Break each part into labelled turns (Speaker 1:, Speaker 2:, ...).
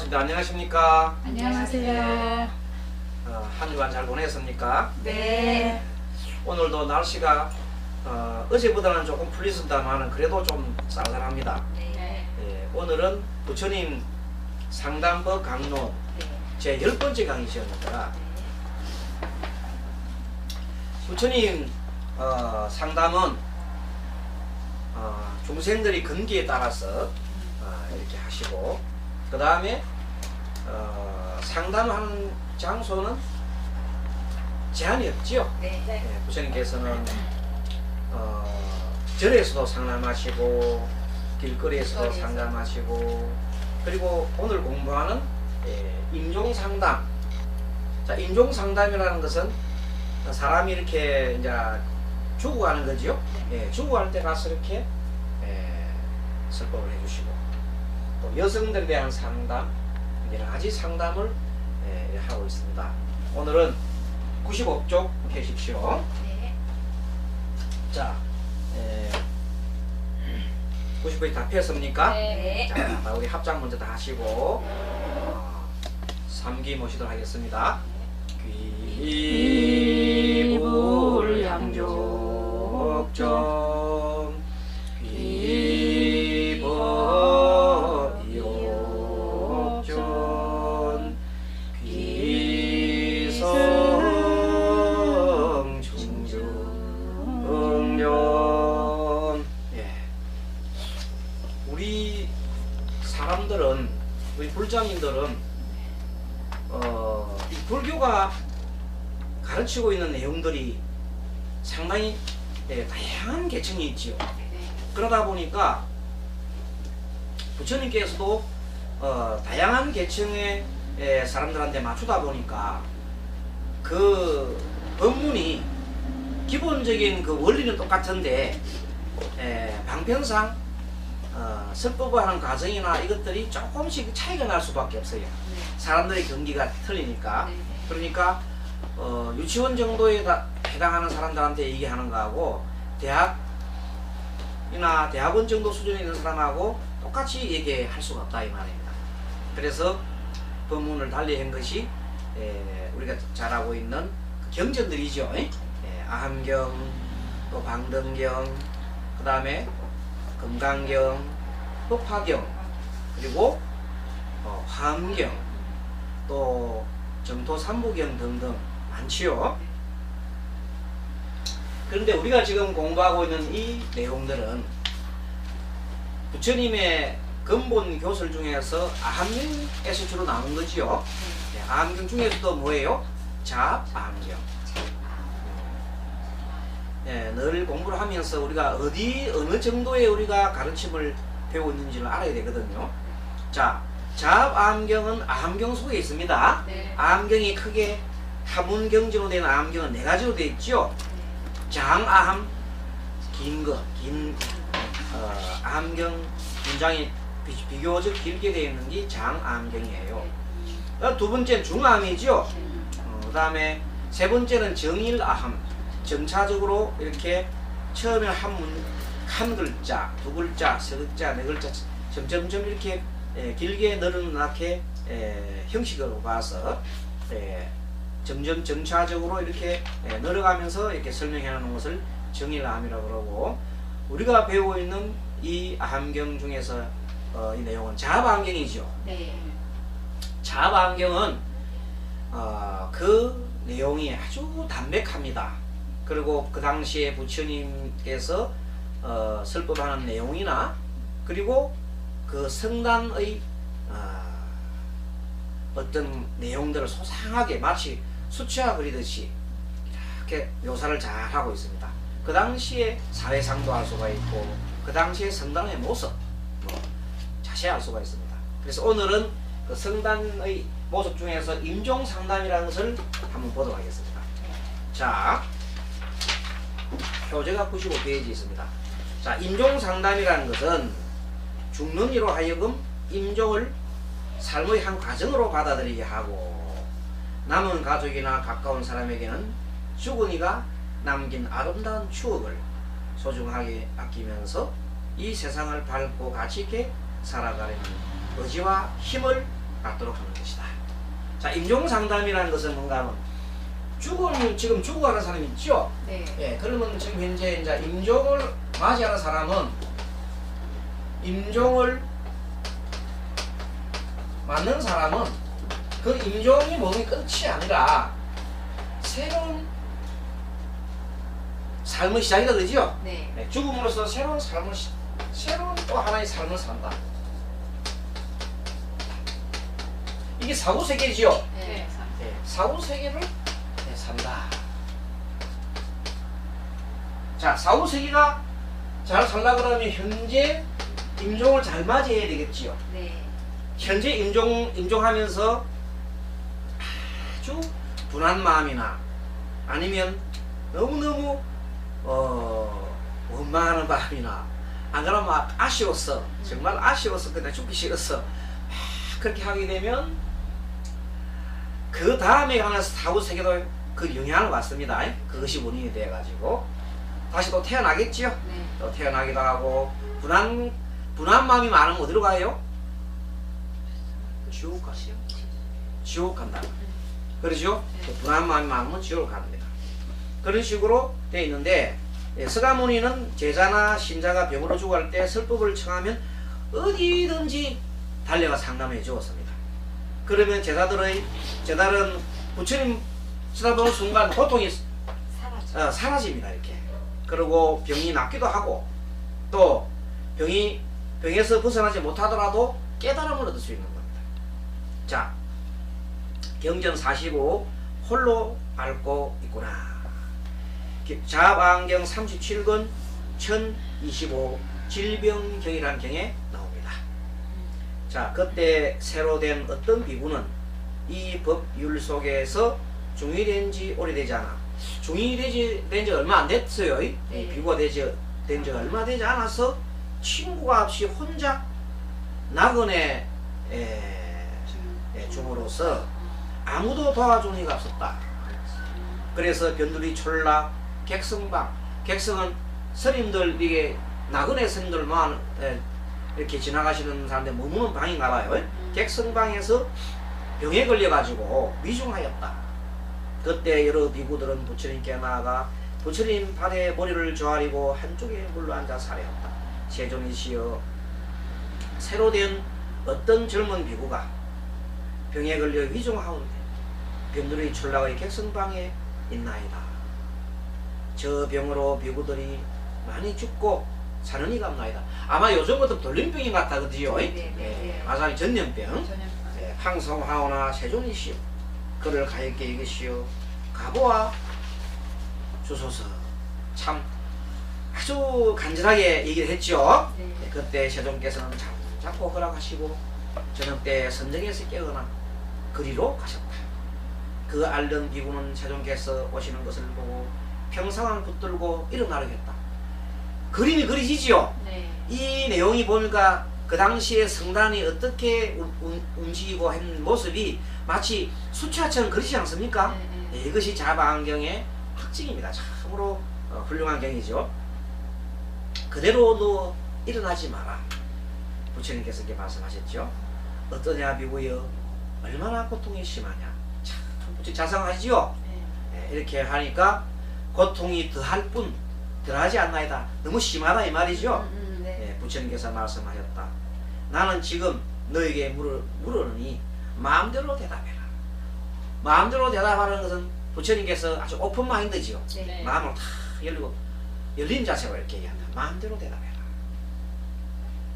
Speaker 1: 반갑습니다. 안녕하십니까?
Speaker 2: 안녕하세요.
Speaker 1: 한 주간 잘 보냈습니까?
Speaker 2: 네.
Speaker 1: 오늘도 날씨가 어제보다는 조금 풀리었다만 그래도 좀 쌀쌀합니다.
Speaker 2: 네.
Speaker 1: 예, 오늘은 부처님 상담법 강론 제 10번째 강의시였습니다. 부처님 상담은 중생들이 근기에 따라서 이렇게 하시고, 그 다음에 상담하는 장소는 제한이 없지요.
Speaker 2: 네.
Speaker 1: 예, 부처님께서는 절에서도 상담하시고 길거리에서도 상담하시고, 그리고 오늘 공부하는 임종상담. 자, 임종상담이라는 것은 사람이 이렇게 이제 죽어가는 거지요. 예, 죽어갈 때 가서 이렇게 설법을 해주시고, 또 여성들에 대한 상담, 여러 가지 상담을 하고 있습니다. 오늘은 95쪽 펴십시오.
Speaker 2: 네.
Speaker 1: 자, 95쪽 다 폈습니까?
Speaker 2: 네.
Speaker 1: 자, 우리 합장 먼저 다 하시고 3기 모시도록 하겠습니다. 귀불양족정 귀법욕존 귀성충중응룡. 우리 사람들은, 우리 불자님들은 이 불교가 가르치고 있는 내용들이 상당히 다양한 계층이 있지요. 그러다 보니까 부처님께서도 다양한 계층의 사람들한테 맞추다 보니까 그 법문이 기본적인 그 원리는 똑같은데 방편상 설법을 하는 과정이나 이것들이 조금씩 차이가 날 수밖에 없어요. 사람들의 경기가 틀리니까. 그러니까 유치원 정도에 해당하는 사람들한테 얘기하는 거하고 대학이나 대학원 정도 수준에 있는 사람하고 똑같이 얘기할 수가 없다 이 말입니다. 그래서 법문을 달리 한 것이 우리가 잘 알고 있는 경전들이죠. 아함경, 또 방등경, 그 다음에 금강경, 법화경, 그리고 화엄경, 또 정토삼부경 등등 많지요. 그런데 우리가 지금 공부하고 있는 이 내용들은 부처님의 근본 교설 중에서 아함경에서 주로 나온 거지요. 아함경 중에서도 뭐예요? 자아함경. 늘 공부를 하면서 우리가 어느 정도의 우리가 가르침을 배우고 있는지를 알아야 되거든요. 자, 자아함경은 아함경 속에 있습니다. 아함경이 크게 하문경지로 된 아함경은 4가지로 되어 있죠. 장아함, 긴 아함경 문장이 비교적 길게 되어 있는 게 장아함경이에요. 두 번째는 중아함이죠. 그 다음에 세 번째는 정일아함. 점차적으로 이렇게 처음에 한 글자, 두 글자, 세 글자, 네 글자 점점점 이렇게 길게 늘어나게 형식으로 봐서 점점 점차적으로 이렇게 늘어가면서 이렇게 설명해 놓은 것을 정일아함이라고 그러고, 우리가 배우고 있는 이 아함경 중에서 이 내용은 자아함경이죠. 자아함경은 그 내용이 아주 담백합니다. 그리고 그 당시에 부처님께서 설법하는 내용이나, 그리고 그 성단의 어떤 내용들을 소상하게 마치 수치화 그리듯이 이렇게 묘사를 잘 하고 있습니다. 그 당시에 사회상도 알 수가 있고, 그 당시에 성단의 모습 자세히 알 수가 있습니다. 그래서 오늘은 그 성단의 모습 중에서 임종상담이라는 것을 한번 보도록 하겠습니다. 자, 표제가 95페이지 있습니다. 자, 임종상담이라는 것은 죽는 이로 하여금 임종을 삶의 한 과정으로 받아들이게 하고, 남은 가족이나 가까운 사람에게는 죽은 이가 남긴 아름다운 추억을 소중하게 아끼면서 이 세상을 밝고 가치 있게 살아가려는 의지와 힘을 받도록 하는 것이다. 자, 임종상담이라는 것은 뭔가 하면 지금 죽어가는 사람이 있죠?
Speaker 2: 네.
Speaker 1: 예, 그러면 지금 현재 이제 임종을 맞이하는 사람은 임종을 맞는 사람은 그 임종이 몸이 끝이 아니라 새로운 삶의 시작이다, 그죠?
Speaker 2: 네.
Speaker 1: 네, 죽음으로써 새로운 또 하나의 삶을 산다. 이게 사후 세계지요.
Speaker 2: 네.
Speaker 1: 네, 사후 세계를 산다. 자, 사후 세계가 잘 살라 그러면 현재 임종을 잘 맞이해야 되겠지요.
Speaker 2: 네.
Speaker 1: 현재 임종하면서 아주 분한 마음이나 아니면 너무너무 원망하는 마음이나 안 그러면 막 아쉬웠어, 정말 아쉬웠어, 그냥 죽기 싫었어, 그렇게 하게 되면 그 다음에 가는 사후 세계도 그 영향을 받습니다. 그것이 원인이 돼가지고 다시 또 태어나겠지요.
Speaker 2: 네.
Speaker 1: 또 태어나기도 하고 분한 마음이 많으면 어디로 가요? 지옥 가시요. 지옥 간다. 그러죠?
Speaker 2: 네.
Speaker 1: 분한 마음이 많으면 지옥을 갑니다. 그런 식으로 되어 있는데, 서가모니는 제자나 신자가 병으로 죽어갈 때 설법을 청하면 어디든지 달려가 상담해 주었습니다. 그러면 제자들은 부처님 쳐다보는 순간 고통이 사라집니다. 이렇게. 그리고 병이 낫기도 하고, 또 병에서 벗어나지 못하더라도 깨달음을 얻을 수 있는 겁니다. 자, 경전 45 홀로 앓고 있구나. 자방경 37권 1025 질병경이라는 경에 나옵니다. 자, 그때 새로 된 어떤 비구는 이 법율 속에서 중의된 지 오래되지 않아. 중의된 지 얼마 안 됐어요.
Speaker 2: 네.
Speaker 1: 비구가 된 지 얼마 되지 않아서 친구가 없이 혼자 낙원에 중으로서 아무도 도와주는 이가 없었다. 그래서 변두리 촌락 객성은 스님들, 이게 낙원의 스님들만 이렇게 지나가시는 사람들 머무는 방인가 봐요. 객성방에서 병에 걸려가지고 위중하였다. 그때 여러 비구들은 부처님께 나아가 부처님 발에 머리를 조아리고 한쪽에 물로 앉아 살해했다. 세존이시여, 새로 된 어떤 젊은 비구가 병에 걸려 위중하온데 변두리 촌락의 객성방에 있나이다. 저 병으로 비구들이 많이 죽고 사는 이가 없나이다. 아마 요즘 같은 돌림병인 것 같다, 그지요?
Speaker 2: 네.
Speaker 1: 마사리 전염병.
Speaker 2: 전염병.
Speaker 1: 항성하오나 세존이시여, 그를 가엽게 이기시오, 가보아 주소서. 참 아주 간절하게 얘기를 했죠.
Speaker 2: 네.
Speaker 1: 그때 세존께서는 자꾸 허락하시고 저녁 때 선정에서 깨어나 그리로 가셨다. 그 앓는 비구는 세존께서 오시는 것을 보고 평상을 붙들고 일어나려겠다. 그림이 그려지지요.
Speaker 2: 네.
Speaker 1: 이 내용이 보니까 그 당시에 성단이 어떻게 움직이고 한 모습이 마치 수채화처럼 그리지 않습니까?
Speaker 2: 네.
Speaker 1: 이것이 자방경의 특징입니다. 참으로 훌륭한 경이죠. 그대로 너 일어나지 마라. 부처님께서 이렇게 말씀하셨죠. 어떠냐 비구여, 얼마나 고통이 심하냐. 참 부처 자상하지요.
Speaker 2: 네.
Speaker 1: 이렇게 하니까 고통이 더할 뿐 덜하지 않나이다. 너무 심하다 이 말이죠.
Speaker 2: 네.
Speaker 1: 부처님께서 말씀하셨다. 나는 지금 너에게 물으니 마음대로 대답해라. 마음대로 대답하는 것은 부처님께서 아주 오픈 마인드지요.
Speaker 2: 네.
Speaker 1: 마음을 다 열리고 열린 자세로 이렇게 얘기한다. 마음대로 대답해라.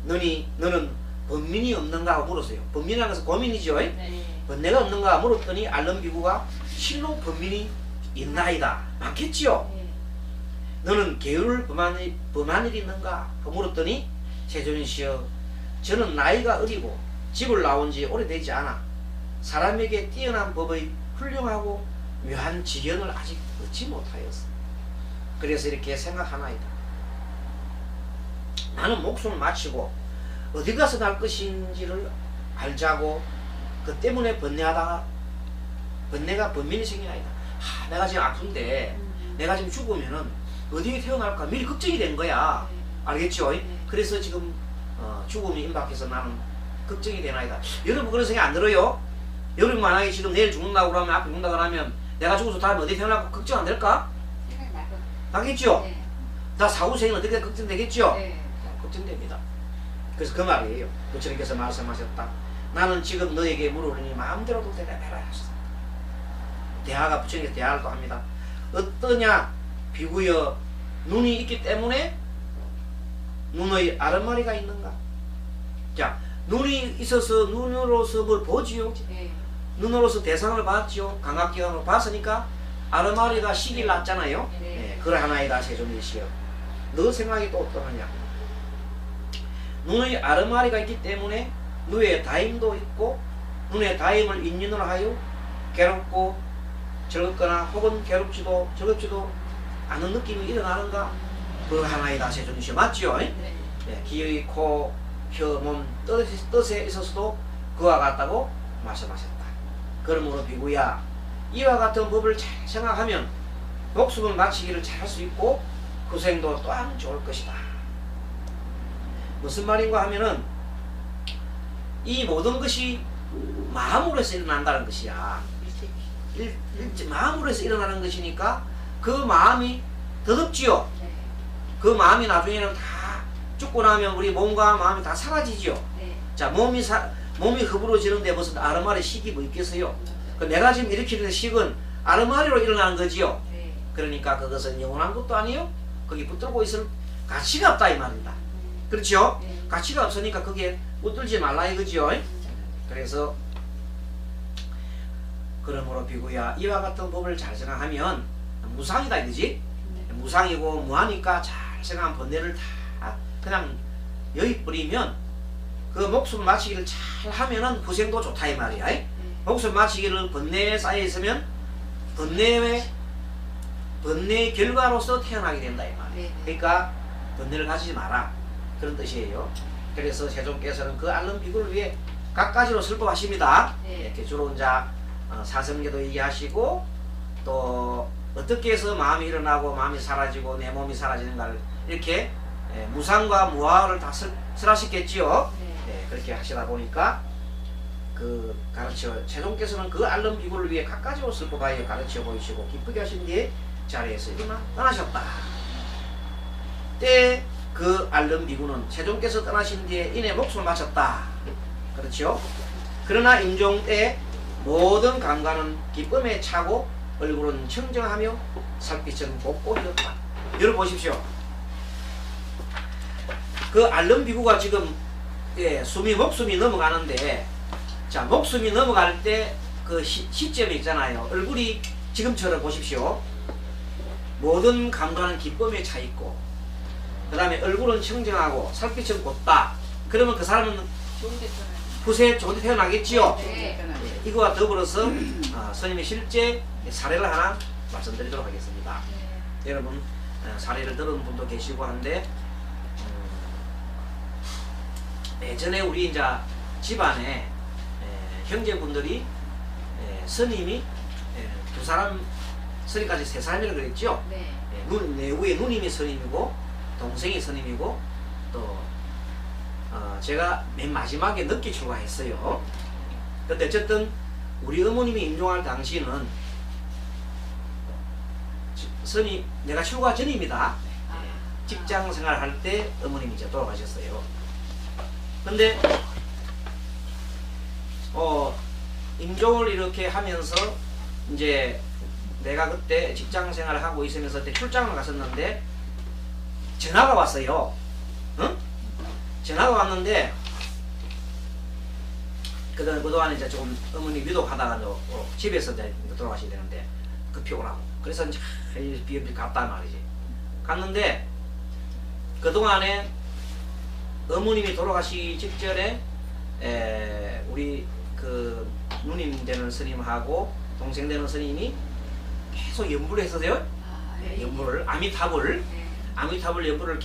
Speaker 1: 너는 번민이 없는가 하고 물었어요. 번민이라는 것은 고민이죠.
Speaker 2: 네.
Speaker 1: 번뇌가 없는가 물었더니 앓는 비구가 실로 번민이 있나이다. 많겠지요.
Speaker 2: 네.
Speaker 1: 너는 계율을 범한 일이 있는가 하고 물었더니 세존이시여, 저는 나이가 어리고 집을 나온 지 오래되지 않아 사람에게 뛰어난 법의 훌륭하고 묘한 지견을 아직 얻지 못하였어. 그래서 이렇게 생각하나이다. 나는 목숨을 마치고 어디 가서 갈 것인지를 알자고 그 때문에 번뇌가 번민이 생기나이다. 내가 지금 아픈데 내가 지금 죽으면은 어디에 태어날까 미리 걱정이 된 거야. 알겠죠?
Speaker 2: 네.
Speaker 1: 그래서 지금 죽음이 임박해서 나는 걱정이 되나이다. 여러분 그런 생각 안 들어요? 여러분 만약에 지금 내일 죽는다고 그러면 앞에 죽는다고 하면 내가 죽어서 다음에 어디 태어날까 걱정 안 될까? 하겠죠?
Speaker 3: 네.
Speaker 1: 다 사후생은 어떻게 걱정되겠죠?
Speaker 3: 네.
Speaker 1: 걱정됩니다. 그래서 그 말이에요. 부처님께서 말씀하셨다. 나는 지금 너에게 물으니 마음대로도 대답해라 하셨다. 대화가 부처님께서 대화를 또 합니다. 어떠냐 비구여 눈이 있기 때문에 눈의 아랫마리가 있는가? 자, 눈이 있어서 눈으로서 뭘 보지요?
Speaker 3: 네.
Speaker 1: 눈으로서 대상을 봤지요. 감각기관으로 봤으니까 아르마리가 시기를 났잖아요.
Speaker 3: 네.
Speaker 1: 네, 그러하나이다 세존이시여. 너 생각이 또 어떠하냐? 눈의 아르마리가 있기 때문에 눈에 다임도 있고 눈의 다임을 인연으로 하여 괴롭고 즐겁거나 혹은 괴롭지도 즐겁지도 않은 느낌이 일어나는가? 그러하나이다 세존이시여. 맞지요?
Speaker 3: 네.
Speaker 1: 네, 기의 코, 혀, 몸, 뜻에 있어서도 그와 같다고 말씀하셨다. 그러므로 비구야 이와 같은 법을 잘 생각하면 목숨을 마치기를 잘할 수 있고 후생도 또한 좋을 것이다. 무슨 말인가 하면은 이 모든 것이 마음으로 해서 일어난다는 것이야. 마음으로 해서 일어나는 것이니까 그 마음이 더덥지요.
Speaker 3: 네.
Speaker 1: 그 마음이 나중에는 다 죽고 나면 우리 몸과 마음이 다 사라지지요.
Speaker 3: 네.
Speaker 1: 자, 몸이 흐부러지는데 무슨 아르마리 식이 뭐 있겠어요? 그 내가 지금 일으키는 식은 아르마리로 일어나는 거지요.
Speaker 3: 네.
Speaker 1: 그러니까 그것은 영원한 것도 아니요. 거기 붙들고 있을 가치가 없다 이 말입니다. 그렇죠?
Speaker 3: 네.
Speaker 1: 가치가 없으니까 거기에 붙들지 말라 이거지요. 그래서 그러므로 비구야 이와 같은 법을 잘 생각하면 무상이다 이거지. 무상이고 무하니까 잘 생각한 번뇌를 다 그냥 여기 뿌리면 그 목숨 마치기를 잘 하면은 후생도 좋다 이 말이야. 목숨 마치기를 번뇌에 쌓여 있으면 번뇌의 결과로서 태어나게 된다 이 말이야.
Speaker 3: 네.
Speaker 1: 그러니까 번뇌를 가지지 마라 그런 뜻이에요. 그래서 세종께서는 그 앓는 비구를 위해 각가지로 설법하십니다.
Speaker 3: 네.
Speaker 1: 이렇게 주로 이제 사성계도 얘기하시고 또 어떻게 해서 마음이 일어나고 마음이 사라지고 내 몸이 사라지는가를 이렇게 무상과 무아를 다 설하셨겠지요.
Speaker 3: 네.
Speaker 1: 그렇게 하시다 보니까 그 세종께서는 그 앓는 비구를 위해 각가지로 설법하여 가르쳐 보이시고 기쁘게 하신 뒤에 자리에서 일어나 떠나셨다. 때 그 앓는 비구는 세종께서 떠나신 뒤에 이내 목숨을 마쳤다. 그렇죠? 그러나 임종 때 모든 감관은 기쁨에 차고 얼굴은 청정하며 살빛은 곱고이었다. 여러분 보십시오. 그 앓는 비구가 지금 목숨이 넘어가는데 자 목숨이 넘어갈 때 그 시점이 있잖아요. 얼굴이 지금처럼 보십시오. 모든 감관은 기쁨에 차 있고 그 다음에 얼굴은 청정하고 살빛은 곱다. 그러면 그 사람은 후세에 좋은 데 태어나겠지요.
Speaker 3: 네.
Speaker 1: 이거와 더불어서 스님의 실제 사례를 하나 말씀드리도록 하겠습니다. 여러분 사례를 들은 분도 계시고 한데 예전에 우리 이제 집안에 형제분들이 스님이 두 사람 스님까지 세 사람이라고 그랬죠.
Speaker 3: 네.
Speaker 1: 내후에 누님이 스님이고 동생이 스님이고 또 제가 맨 마지막에 늦게 출가했어요. 근데 어쨌든 우리 어머님이 임종할 당시는 스님 내가 출가 전입니다. 직장 생활할 때 어머님이 이제 돌아가셨어요. 근데 임종을 이렇게 하면서 이제 내가 그때 직장 생활을 하고 있으면서 그때 출장을 갔었는데 전화가 왔어요. 응? 전화가 왔는데 그동안 이제 조금 어머니 위독하다가 집에서 이제 돌아가셔야 되는데 급히 오라고. 그래서 이제 비염비 갔단 말이지. 갔는데 그동안에 어머님이 돌아가시기 직전에 우리 그 누님 되는 스님하고 동생 되는 스님이 계속 연부를 했었어요. 연부를 아미타불 연부를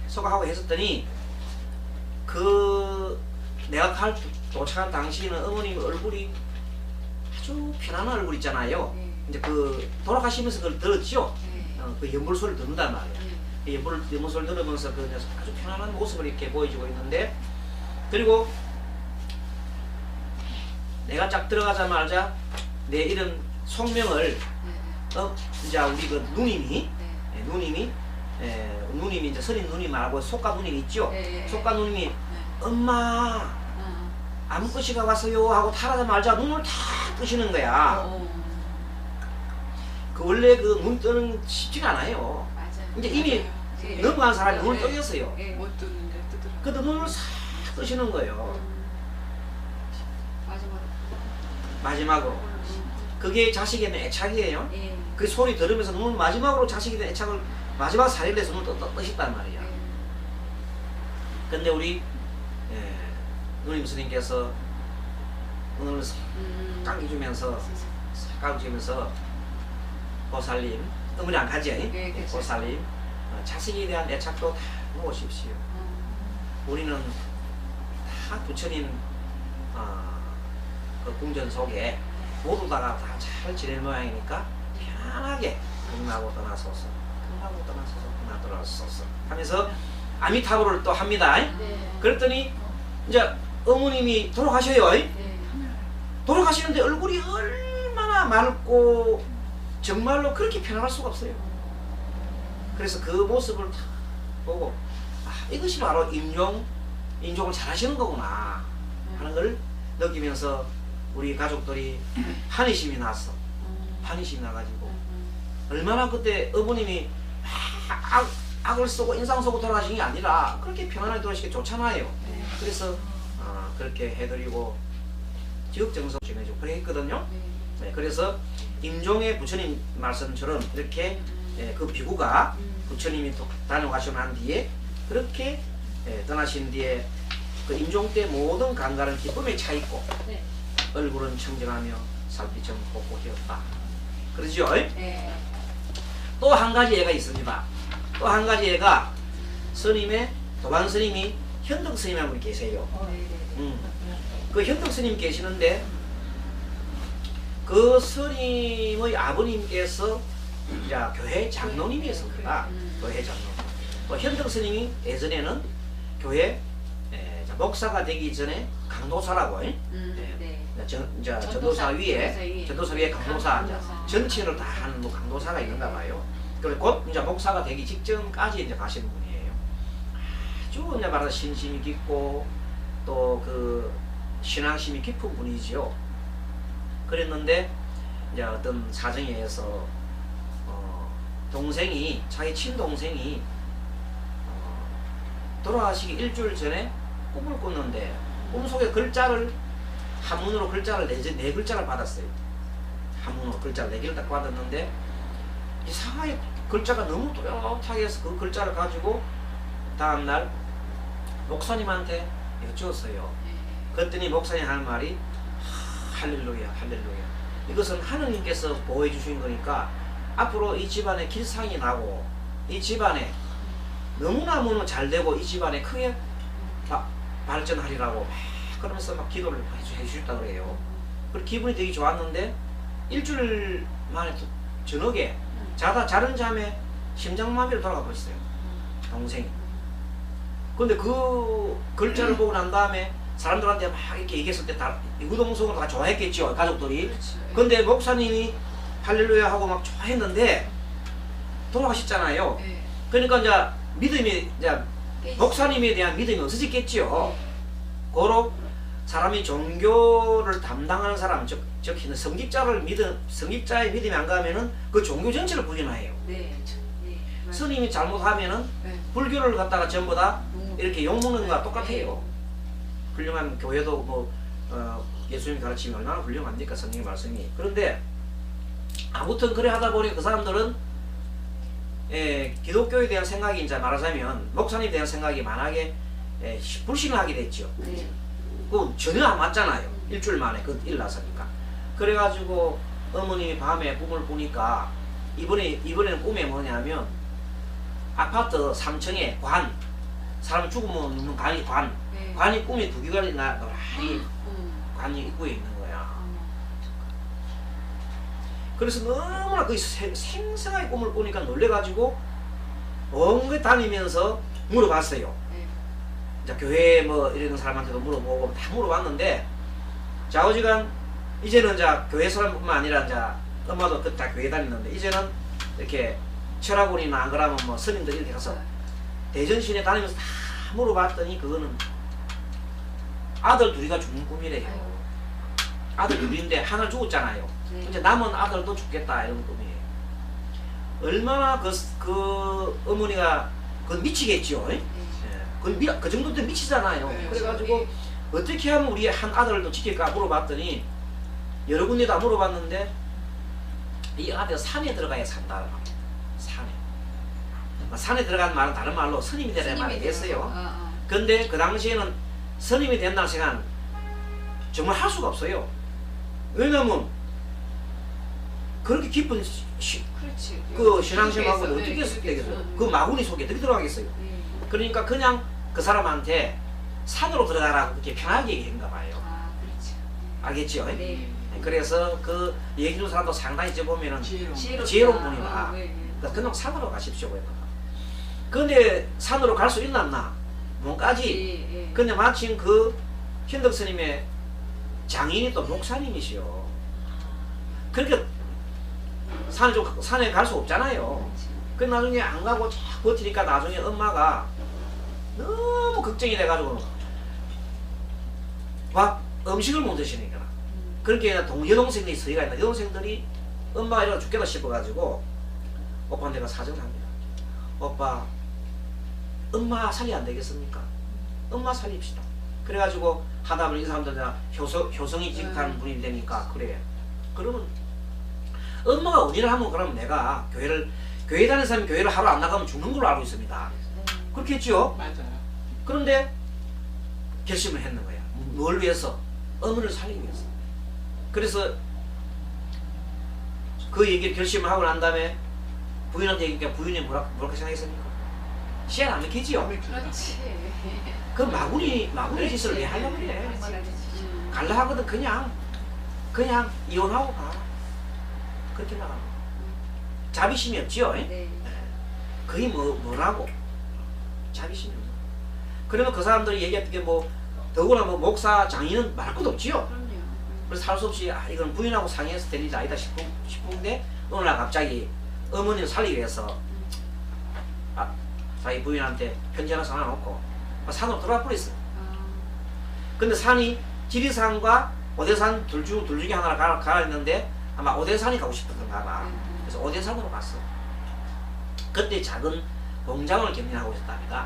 Speaker 1: 계속 하고 했었더니 그 내가 도착한 당시에는 어머님 얼굴이 아주 편안한 얼굴 있잖아요. 이제 그 돌아가시면서 그걸 들었죠. 그 연불 소리를 듣는단 말이에요. 연불 소리를 들으면서 그 아주 편안한 모습을 이렇게 보여주고 있는데 그리고 내가 쫙 들어가자마자 내 이런 속명을 이제 우리 그 누님이 누님이 이제 선임 누님하고 속가 누님 있죠. 속가 누님이 엄마 아무것이가 왔어요 하고 타라자마자 눈을 탁 뜨시는 거야. 그 원래 그 눈 뜨는 쉽지가 않아요.
Speaker 3: 맞아요.
Speaker 1: 이제 이미
Speaker 3: 예.
Speaker 1: 넘어간 사람이 눈을
Speaker 3: 예.
Speaker 1: 떠겠어요.
Speaker 3: 못 뜨는데 뜨더라고요.
Speaker 1: 그래도 눈을 싹 뜨시는 거예요. 마지막으로. 그게 자식에 대한 애착이에요.
Speaker 3: 예.
Speaker 1: 그 소리 들으면서 눈을 마지막으로 자식에 대한 애착을 마지막 살인을 해서 눈을 뜨셨단 말이야. 근데 우리 누님 스님께서 눈을 싹 감겨주면서 보살님 어머니 안 가지?
Speaker 3: 네, 그렇죠.
Speaker 1: 보살님 자식에 대한 애착도 다 놓으십시오. 우리는 다 부처님 그 궁전 속에 모두 다가 다 잘 지낼 모양이니까 편안하게 금나고 떠나소서 하면서 아미타불을 또 합니다. 그랬더니 이제 어머님이 돌아가셔요. 돌아가시는데 얼굴이 얼마나 맑고 정말로 그렇게 편안할 수가 없어요. 그래서 그 모습을 딱 보고 이것이 바로 임종을 잘하시는 거구나 하는 걸 느끼면서 우리 가족들이 한의심이 났어. 한의심이 나가지고 얼마나 그때 어머님이 악을 쓰고 인상 쓰고 돌아가신 게 아니라 그렇게 편안하게 돌아가시기 좋잖아요. 그래서 그렇게 해드리고 지극정성 지내주고 그래 했거든요. 네, 그래서 임종의 부처님 말씀처럼 이렇게 그 비구가 부처님이 다녀가시고 난 뒤에 그렇게 떠나신 뒤에 그 임종 때 모든 감각은 기쁨에 차 있고 얼굴은 청정하며 살빛은 꼿꼿하였다. 그러죠? 또 한 가지 예가 있습니다. 또 한 가지 예가 스님의 도반 스님이 현덕 스님 한 분 계세요. 그 현덕 스님 계시는데 그 스님의 아버님께서 이제 교회 장로님이었습니다. 교회 장로. 현덕 스님이 예전에는 교회 목사가 되기 전에 강도사라고 전도사 위에 강도사 전체를 다 하는 뭐 강도사가 있는가 봐요. 그리고 곧 이제 목사가 되기 직전까지 이제 가시는 분이에요. 아주 이제 말하는 신심이 깊고 또 그 신앙심이 깊은 분이지요. 그랬는데 이제 어떤 사정에 의해서 동생이 자기 친동생이 돌아가시기 일주일 전에 꿈을 꿨는데 꿈속에 글자를 한문으로 글자를 네 글자를 받았어요. 한문으로 글자를 4개를 딱 받았는데 이상하게 글자가 너무 또렷하게 해서 그 글자를 가지고 다음날 목사님한테 여쭈었어요. 그랬더니 목사님 하는 말이 할렐루야 할렐루야, 이것은 하느님께서 보호해 주신 거니까 앞으로 이 집안에 길상이 나고 이 집안에 너무나 잘 되고 이 집안에 크게 발전하리라고 그러면서 막 기도를 해주셨다 그래요. 그리고 기분이 되게 좋았는데 일주일 만에 저녁에 자는 잠에 심장마비로 돌아가 버렸어요. 동생이. 근데 그 글자를 보고 난 다음에 사람들한테 막 이렇게 얘기했을 때 다 이구동성으로 다 좋아했겠죠, 가족들이. 근데 목사님이 할렐루야 하고 막 좋아했는데 돌아가셨잖아요. 그러니까 이제 믿음이 이제 목사님에 대한 믿음이 없어졌겠죠. 고로 사람이 종교를 담당하는 사람, 즉 성직자의 믿음이 안 가면은 그 종교 전체를 부인해요. 스님이 잘못하면은 불교를 갖다가 전부 다 이렇게 욕먹는 거와 똑같아요. 훌륭한 교회도 뭐 예수님이 가르치면 얼마나 훌륭합니까, 성령의 말씀이. 그런데 아무튼 그래 하다 보니 그 사람들은 기독교에 대한 생각이 이제 말하자면 목사님에 대한 생각이 만약에 불신을 하게 됐죠. 그건 전혀 안 맞잖아요. 일주일 만에 그 일 나서니까. 그래가지고 어머님이 밤에 꿈을 꾸니까 이번에는 꿈에 뭐냐면 아파트 3층에 사람 죽으면 있는 관이 꿈에 2개가 노란히 관이 입구에 있는 거야. 그래서 너무나 그 생생하게 꿈을 꾸니까 놀래가지고 온 게 다니면서 물어봤어요. 이제 교회 뭐 이런 사람한테도 물어보고 다 물어봤는데 좌우지간 이제는 이제 교회 사람뿐만 아니라 이제 엄마도 그때 다 교회 다녔는데 이제는 이렇게 철학원이나 안 그러면 뭐 스님들 이렇게 가서 대전 시내 다니면서 다 물어봤더니 그거는 아들 둘이가 죽는 꿈이래요. 아들 둘인데 하나 죽었잖아요.
Speaker 2: 네.
Speaker 1: 이제 남은 아들도 죽겠다 이런 꿈이에요. 얼마나 그 어머니가 그건 미치겠죠. 예? 그 정도 때 미치잖아요.
Speaker 3: 네.
Speaker 1: 그래가지고 어떻게 하면 우리 한 아들도 지킬까 물어봤더니 여러 군데 다 물어봤는데 이 아들 산에 들어가야 산다. 산에 들어간 말은 다른 말로 스님이 되는 말이 됐어요. 근데 그 당시에는 스님이 된다는 생각은 정말 할 수가 없어요. 왜냐면 그렇게 깊은
Speaker 3: 그렇지.
Speaker 1: 그 신앙생활하고 어떻게 되겠어요? 그 마구니 속에 어떻게 들어가겠어요? 그러니까 그냥 그 사람한테 산으로 들어가라고 그렇게 편하게 얘기했나 봐요.
Speaker 3: 그렇지.
Speaker 1: 알겠죠?
Speaker 2: 네.
Speaker 1: 그래서 그 얘기 주는 사람도 상당히 저 보면은
Speaker 3: 지혜로운.
Speaker 1: 지혜로운 분이다. 그러니까 그냥 산으로 가십시오. 근데 산으로 갈 수 있나? 뭔까지. 근데 마침 그 현덕 스님의 장인이 또 목사님이시요. 그러니까 산에 갈 수 없잖아요. 그 나중에 안 가고 쫙 버티니까 나중에 엄마가 너무 걱정이 돼가지고 막 음식을 못 드시니까 그렇게 여동생들이 서희가 있나 여동생들이 엄마가 이러고 죽겠다 싶어가지고 오빠한테 내가 사정합니다. 오빠 엄마 살리 안 되겠습니까? 엄마 살립시다. 그래가지고 하다 보니 이 사람들 다 효성이 직한 분이 되니까 그래. 그러면 엄마가 어디를 하면 그러면 내가 교회 다니는 사람이 교회를 하루 안 나가면 죽는 걸로 알고 있습니다. 그렇게 했죠?
Speaker 3: 맞아요.
Speaker 1: 그런데 결심을 했는 거야. 뭘 위해서? 어머니를 살리기 위해서. 그래서 그 얘기를 결심을 하고 난 다음에 부인한테 얘기하니까 부인이 뭐라고 생각했습니까? 시간 안 먹히지요?
Speaker 3: 그렇지.
Speaker 1: 그 마구니 짓을 왜 하려고 그래? 갈라 하거든 그냥 이혼하고 가. 그렇게 나가. 자비심이 없지요?
Speaker 2: 네.
Speaker 1: 거의 뭐라고? 자비심이 없어. 그러면 그 사람들이 얘기했던 게 뭐 더구나 뭐 목사 장인은 말 것도 없지요?
Speaker 3: 그럼요.
Speaker 1: 그래서 할 수 없이 이건 부인하고 상의해서 될 일이 아니다 싶은데 어느 날 갑자기 어머니를 살리기 위해서 자기 부인한테 편지 하나 써놔놓고 산으로 들어와 버렸어. 근데 산이 지리산과 오대산 둘 중에 하나를 가라 했는데 아마 오대산이 가고 싶었던가 봐. 그래서 오대산으로 갔어. 그때 작은 공장을 경영하고 있었답니다.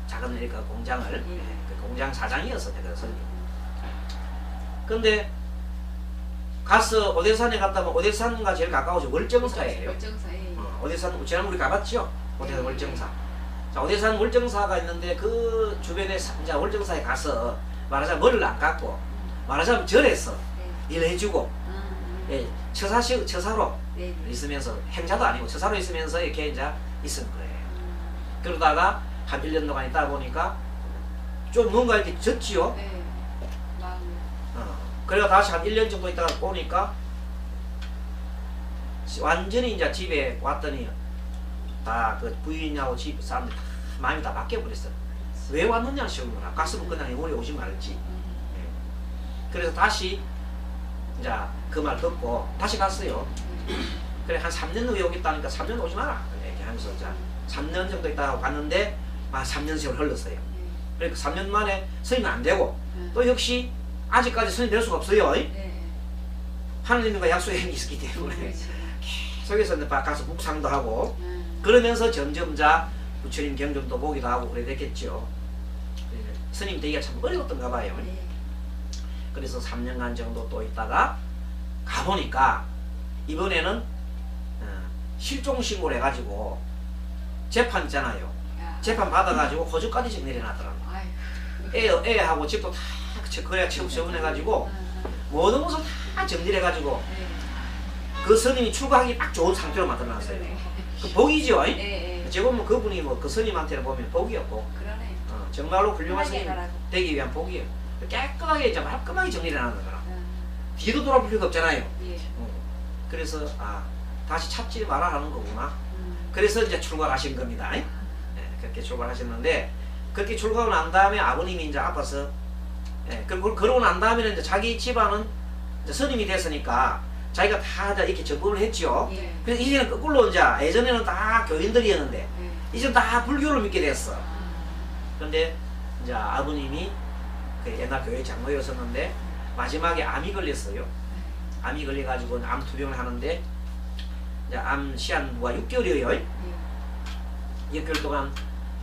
Speaker 1: 작은 그 공장을 그 공장 사장이었어 내가 선임. 근데 가서 오대산에 갔다 보면 오대산과 제일 가까워서 월정사예요.
Speaker 3: 월정사에.
Speaker 1: 오대산 지난 우리 가봤죠? 오대산 월정사. 자, 오대산 월정사가 있는데 그 주변에 이제 월정사에 가서 말하자면 머리를 안 깎고 말하자면 절에서 일해주고 처사로 있으면서 행자도 아니고 처사로 있으면서 이렇게 이제 있은 거예요. 그러다가 한 1년 동안 있다 보니까 좀 뭔가 이렇게 졌지요. 그래가 다시 한 1년 정도 있다가 보니까 완전히 이제 집에 왔더니 다 그 부인하고 집 사람들 다 마음이 다 바뀌어버렸어. 왜 왔느냐 싶구나. 갔으면 그냥 영원히 오지 말지. 그래서 다시 이제 그 말 듣고 다시 갔어요. 그래 한 3년 후에 오겠다니까 3년 오지 마라. 이렇게 하면서 이제 3년 정도 있다가 갔는데 3년 세월 흘렀어요. 그러니까 3년 만에 스님이 안 되고 또 역시 아직까지 스님 될 수가 없어요. 하느님과 약속이 있었기 때문에 계속해서 가서 묵상도 하고 그러면서 점점 부처님 경전도 보기도 하고 그래 됐겠죠. 스님 되기가 참 어려웠던가 봐요. 그래서 3년간 정도 또 있다가 가보니까 이번에는 실종 신고를 해가지고 재판 있잖아요. 재판 받아가지고 호주까지 내려놨더라고. 애하고 집도 다 그래야 처분해가지고 모든 것을 다 정리를 해가지고 그 스님이 출가하기 딱 좋은 상태로 만들어놨어요. 그 복이죠. 제가 보면 그분이 그 스님한테는 보면 복이었고 정말로 훌륭한 스님 되기 위한 복이에요. 깨끗하게 말끔하게 정리를 해놨는 거라. 뒤도 돌아볼 필요가 없잖아요. 그래서 다시 찾지 말아 하는 거구나. 그래서 이제 출가하신 겁니다. 그렇게 출가하셨는데 그렇게 출가하고 난 다음에 아버님이 이제 아파서 그러고 난 다음에는 이제 자기 집안은 이제 스님이 됐으니까 자기가 다 이렇게 접근을 했죠.
Speaker 3: 예.
Speaker 1: 그래서 이제는 거꾸로 이제 예전에는 다 교인들이었는데
Speaker 3: 예.
Speaker 1: 이제 다 불교를 믿게 됐어. 그런데 이제 아버님이 그 옛날 교회 장로였었는데 마지막에 암이 걸렸어요. 암이 걸려가지고 암 투병을 하는데 이제 암 시한부가 6개월이에요.
Speaker 3: 예.
Speaker 1: 6개월 동안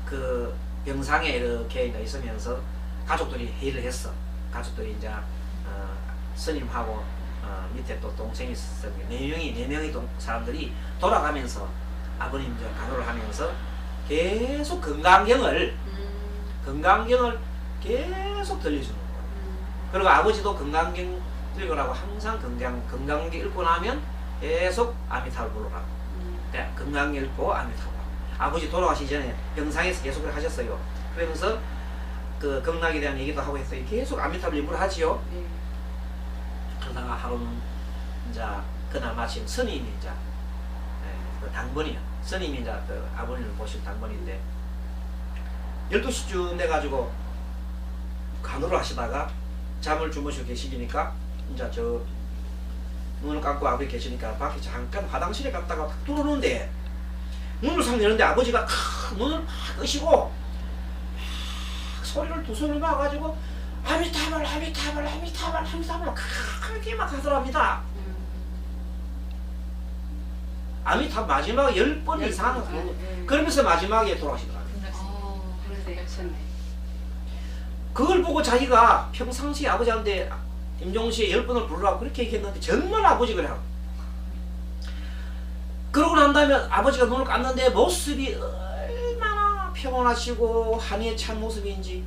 Speaker 1: 그 병상에 이렇게 있으면서 가족들이 회의를 했어. 가족들이 이제 스님하고 밑에 또 동생이 있었어요. 네 명의 사람들이 돌아가면서 아버님 이제 간호를 하면서 계속 건강경을 계속 들려주는 거예요. 그리고 아버지도 건강경 들으라고 항상 건강경 읽고 나면 계속 아미타불 부르라고. 네, 건강경 읽고 아미타불. 아버지 돌아가시기 전에 병상에서 계속 하셨어요. 그러면서 그 극락에 대한 얘기도 하고 했어요. 계속 아미타불 일부러 하지요.
Speaker 3: 예.
Speaker 1: 그러다가 하루는 이제 그날 마침 스님이 이제 그 당번이야. 스님이 이제 그 아버님을 보실 당번인데 12시쯤 돼가지고 간호를 하시다가 잠을 주무시고 계시니까 이제 저 문을 감고 아버지 계시니까 밖에 잠깐 화장실에 갔다가 탁 들어오는데 문을 싹 여는데 아버지가 문을 막 끄시고 소리를 두 손을 막아가지고 아미타불 크게 막 하더랍니다. 아미타 마지막에 10번 이상 그러면서 마지막에 돌아가시더라고요.
Speaker 3: 그러세요.
Speaker 1: 그걸 보고 자기가 평상시에 아버지한테 임종시에 10번을 부르라고 그렇게 얘기했는데 정말 아버지 그래요. 그러고 난 다음에 아버지가 눈을 깠는데 모습이 얼마나 평온하시고 한의에 찬 모습인지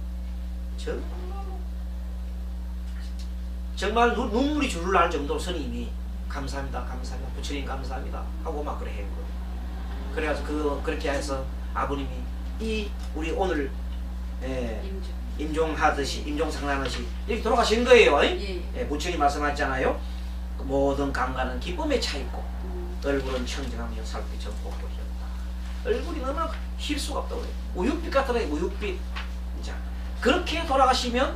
Speaker 1: 정말 눈물이 줄을 날 정도로 스님이 감사합니다 부처님 감사합니다 하고 막 그래 했고 그래가지고 그렇게 해서 아버님이 우리 오늘 임종하듯이 임종상하듯이 이렇게 돌아가신 거예요.
Speaker 3: 예.
Speaker 1: 부처님 말씀하셨잖아요. 모든 감가는 기쁨에 차 있고 얼굴은 청정하며 살빛은 복복이었다. 얼굴이 너무 힐 수가 없다고 그래요. 우윳빛 같더라고요. 우윳빛. 자, 그렇게 돌아가시면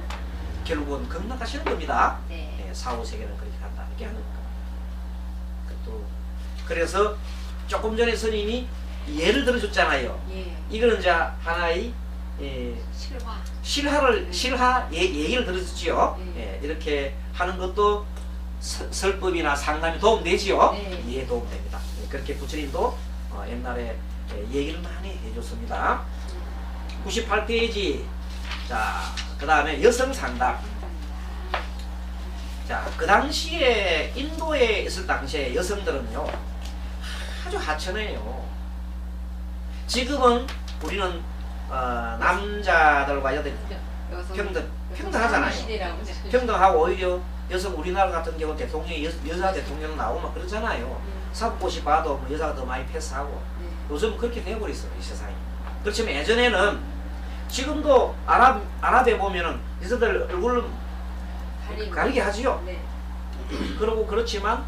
Speaker 1: 결국은 극락하시는 겁니다.
Speaker 3: 네.
Speaker 1: 사후세계는 그렇게 간다. 이렇게 하는 거예요. 그래서 조금 전에 스님이 예를 들어줬잖아요.
Speaker 3: 예.
Speaker 1: 이거는 이제 하나의 실화 얘기를 들어줬지요.
Speaker 3: 네.
Speaker 1: 이렇게 하는 것도 설법이나 상담이 도움되지요.
Speaker 3: 네.
Speaker 1: 이해 도움됩니다. 그렇게 부처님도 옛날에 얘기를 많이 해줬습니다. 98페이지. 자, 그 다음에 여성 상담. 자, 그 당시에 인도에 있을 당시에 여성들은요 아주 하찮아요. 지금은 우리는 남자들과 여자들 평등하잖아요. 평등하고 오히려 여성 우리나라 같은 경우 대통령이 여자 대통령 나오고 막 그러잖아요. 사법고시 봐도 뭐 여자가 더 많이 패스하고 요즘 그렇게 되어버렸어요 이 세상이. 그렇지만 예전에는 지금도 아랍에 보면은 여자들 얼굴을 가리게 하지요.
Speaker 3: 네.
Speaker 1: 그러고 그렇지만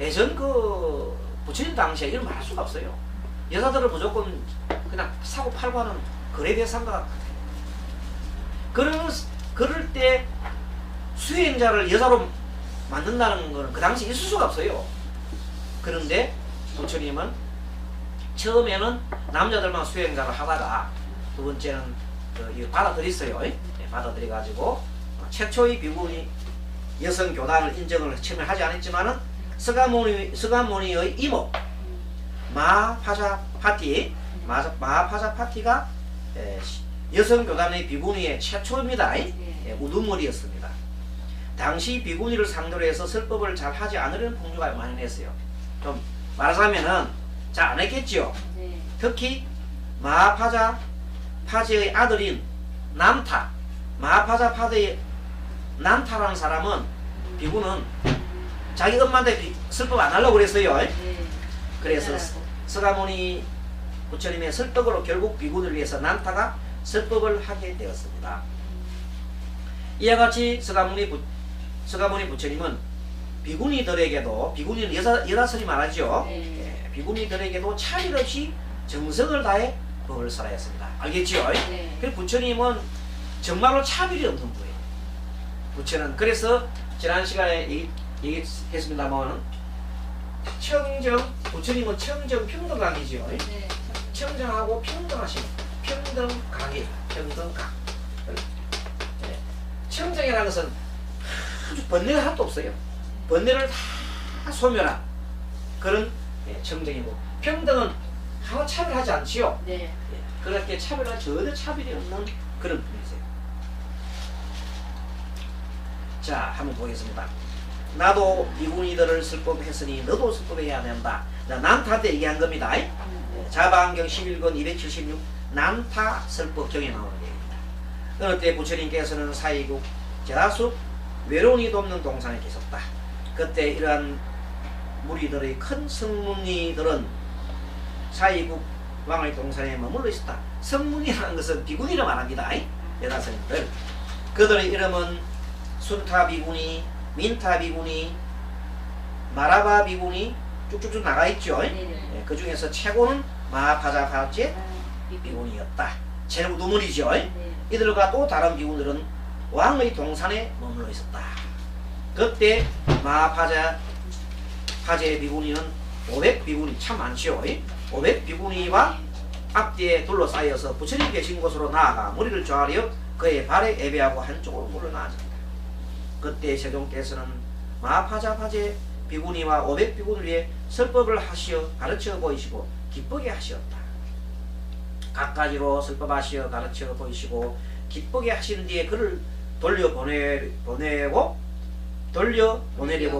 Speaker 1: 예전 그 부처님 당시에 이런 말 할 수가 없어요. 여자들은 무조건 그냥 사고 팔고 하는 거래 대상과 같아요. 그럴 때 수행자를 여자로 만든다는 것은 그 당시 있을 수가 없어요. 그런데 부처님은 처음에는 남자들만 수행자를 하다가 두 번째는 이거 받아들였어요. 받아들여가지고 최초의 비구니 여성 교단을 인정을 처음에 하지 않았지만은 서가모니의 이모 마하파자파티가 여성 교단의 비구니의 최초입니다. 우두머리였습니다. 당시 비구니를 상대로 해서 설법을 잘 하지 않으려는 풍류가 만연했어요. 좀 말하자면은 잘 안 했겠죠. 특히 마하파자파제의 아들인 남타, 마하파자파제의 남타라는 사람은 비구는 자기 엄마한테 설법 안 하려고 그랬어요. 그래서 서가모니 부처님의 설법으로 결국 비구를 위해서 남타가 설법을 하게 되었습니다. 이와 같이 서가모니 부처님은 비구니들에게도, 비구니는 여자 스님 말하죠. 비구니들에게도 차질 없이 정성을 다해 법을 써라 했습니다. 알겠죠?
Speaker 3: 네.
Speaker 1: 그래서 부처님은 정말로 차별이 없는 거예요. 부처는 그래서 지난 시간에 얘기했습니다만 청정, 부처님은 청정 평등강이죠.
Speaker 3: 네.
Speaker 1: 청정하고 평등하신 평등강이 평등강. 네. 청정이라는 것은 아주 번뇌가 하나도 없어요. 번뇌를 다 소멸한 그런 청정이고, 평등은 하나 차별하지 않지요.
Speaker 3: 네.
Speaker 1: 그렇게 차별과 전혀 차별이 없는 그런 분이세요. 자, 한번 보겠습니다. 나도 비구니들을 슬법했으니 너도 슬법해야 된다. 난타 때 얘기한 겁니다. 자바안경 11권 276 난타 슬법경에 나오는 얘기입니다. 어느 때 부처님께서는 사이국 제라숙 외로운이 돕는 동산에 계셨다. 그때 이러한 무리들의 큰 성문이들은 사이국 왕의 동산에 머물러 있었다. 성문이라는 것은 비구니를 말합니다. 여다스님들. 그들의 이름은 순타 비구니, 민타 비구니, 마라바 비구니 쭉쭉쭉 나가 있죠.
Speaker 3: 네네.
Speaker 1: 그 중에서 최고는 마파자파제 비구니였다. 최고 누물이죠.
Speaker 3: 네.
Speaker 1: 이들과 또 다른 비구니들은 왕의 동산에 머물러 있었다. 그때 마파제 비구니는 500 비구니 참 많죠. 500 비구니와 앞뒤에 둘러싸여서 부처님 계신 곳으로 나아가 머리를 조아려 그의 발에 예배하고 한쪽으로 물러나앉았다. 그때 세종께서는 마파자파제 비구니와 500 비구니를 위해 설법을 하시어 가르쳐 보이시고 기쁘게 하시었다. 각가지로 설법하시어 가르쳐 보이시고 기쁘게 하신 뒤에 그를 돌려보내려고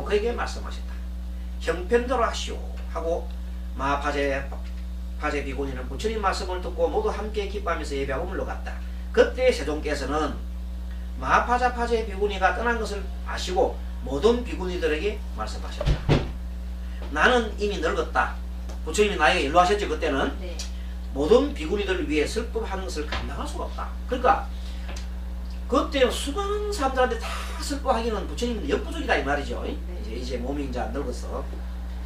Speaker 1: 그에게 말씀하셨다. 형편대로 하시오 하고 마파제 비구니는 부처님 말씀을 듣고 모두 함께 기뻐하면서 예배하고 물러갔다. 그때 세종께서는 마파자파제 비구니가 떠난 것을 아시고 모든 비구니들에게 말씀하셨다. 나는 이미 늙었다. 부처님이 나에게 연로하셨죠. 그때는.
Speaker 3: 네.
Speaker 1: 모든 비구니들을 위해 슬픔하는 것을 감당할 수가 없다. 그러니까 그때 수많은 사람들한테 다 슬퍼하기는 부처님은 역부족이다 이 말이죠. 이제 몸이 이제 늙어서.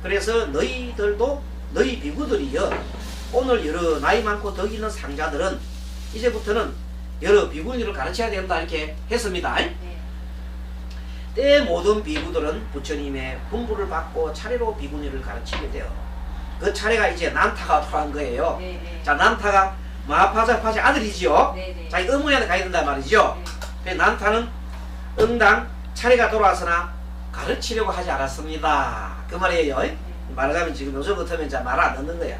Speaker 1: 그래서 너희들도 너희 비구들이여 오늘 여러 나이 많고 덕 있는 상자들은 이제부터는 여러 비구니를 가르쳐야 된다 이렇게 했습니다.
Speaker 3: 네.
Speaker 1: 때 모든 비구들은 부처님의 분부를 받고 차례로 비구니를 가르치게 되어 그 차례가 이제 난타가 필요한 거예요.
Speaker 3: 네.
Speaker 1: 자, 난타가 마파자파제 아들이지요.
Speaker 3: 네.
Speaker 1: 자기 어머니한테 가야 된단 말이죠.
Speaker 3: 네.
Speaker 1: 그 난타는 응당 차례가 돌아서나 가르치려고 하지 않았습니다. 그 말이에요. 말하자면 지금 요즘 같으면 이제 말 안 듣는 거야.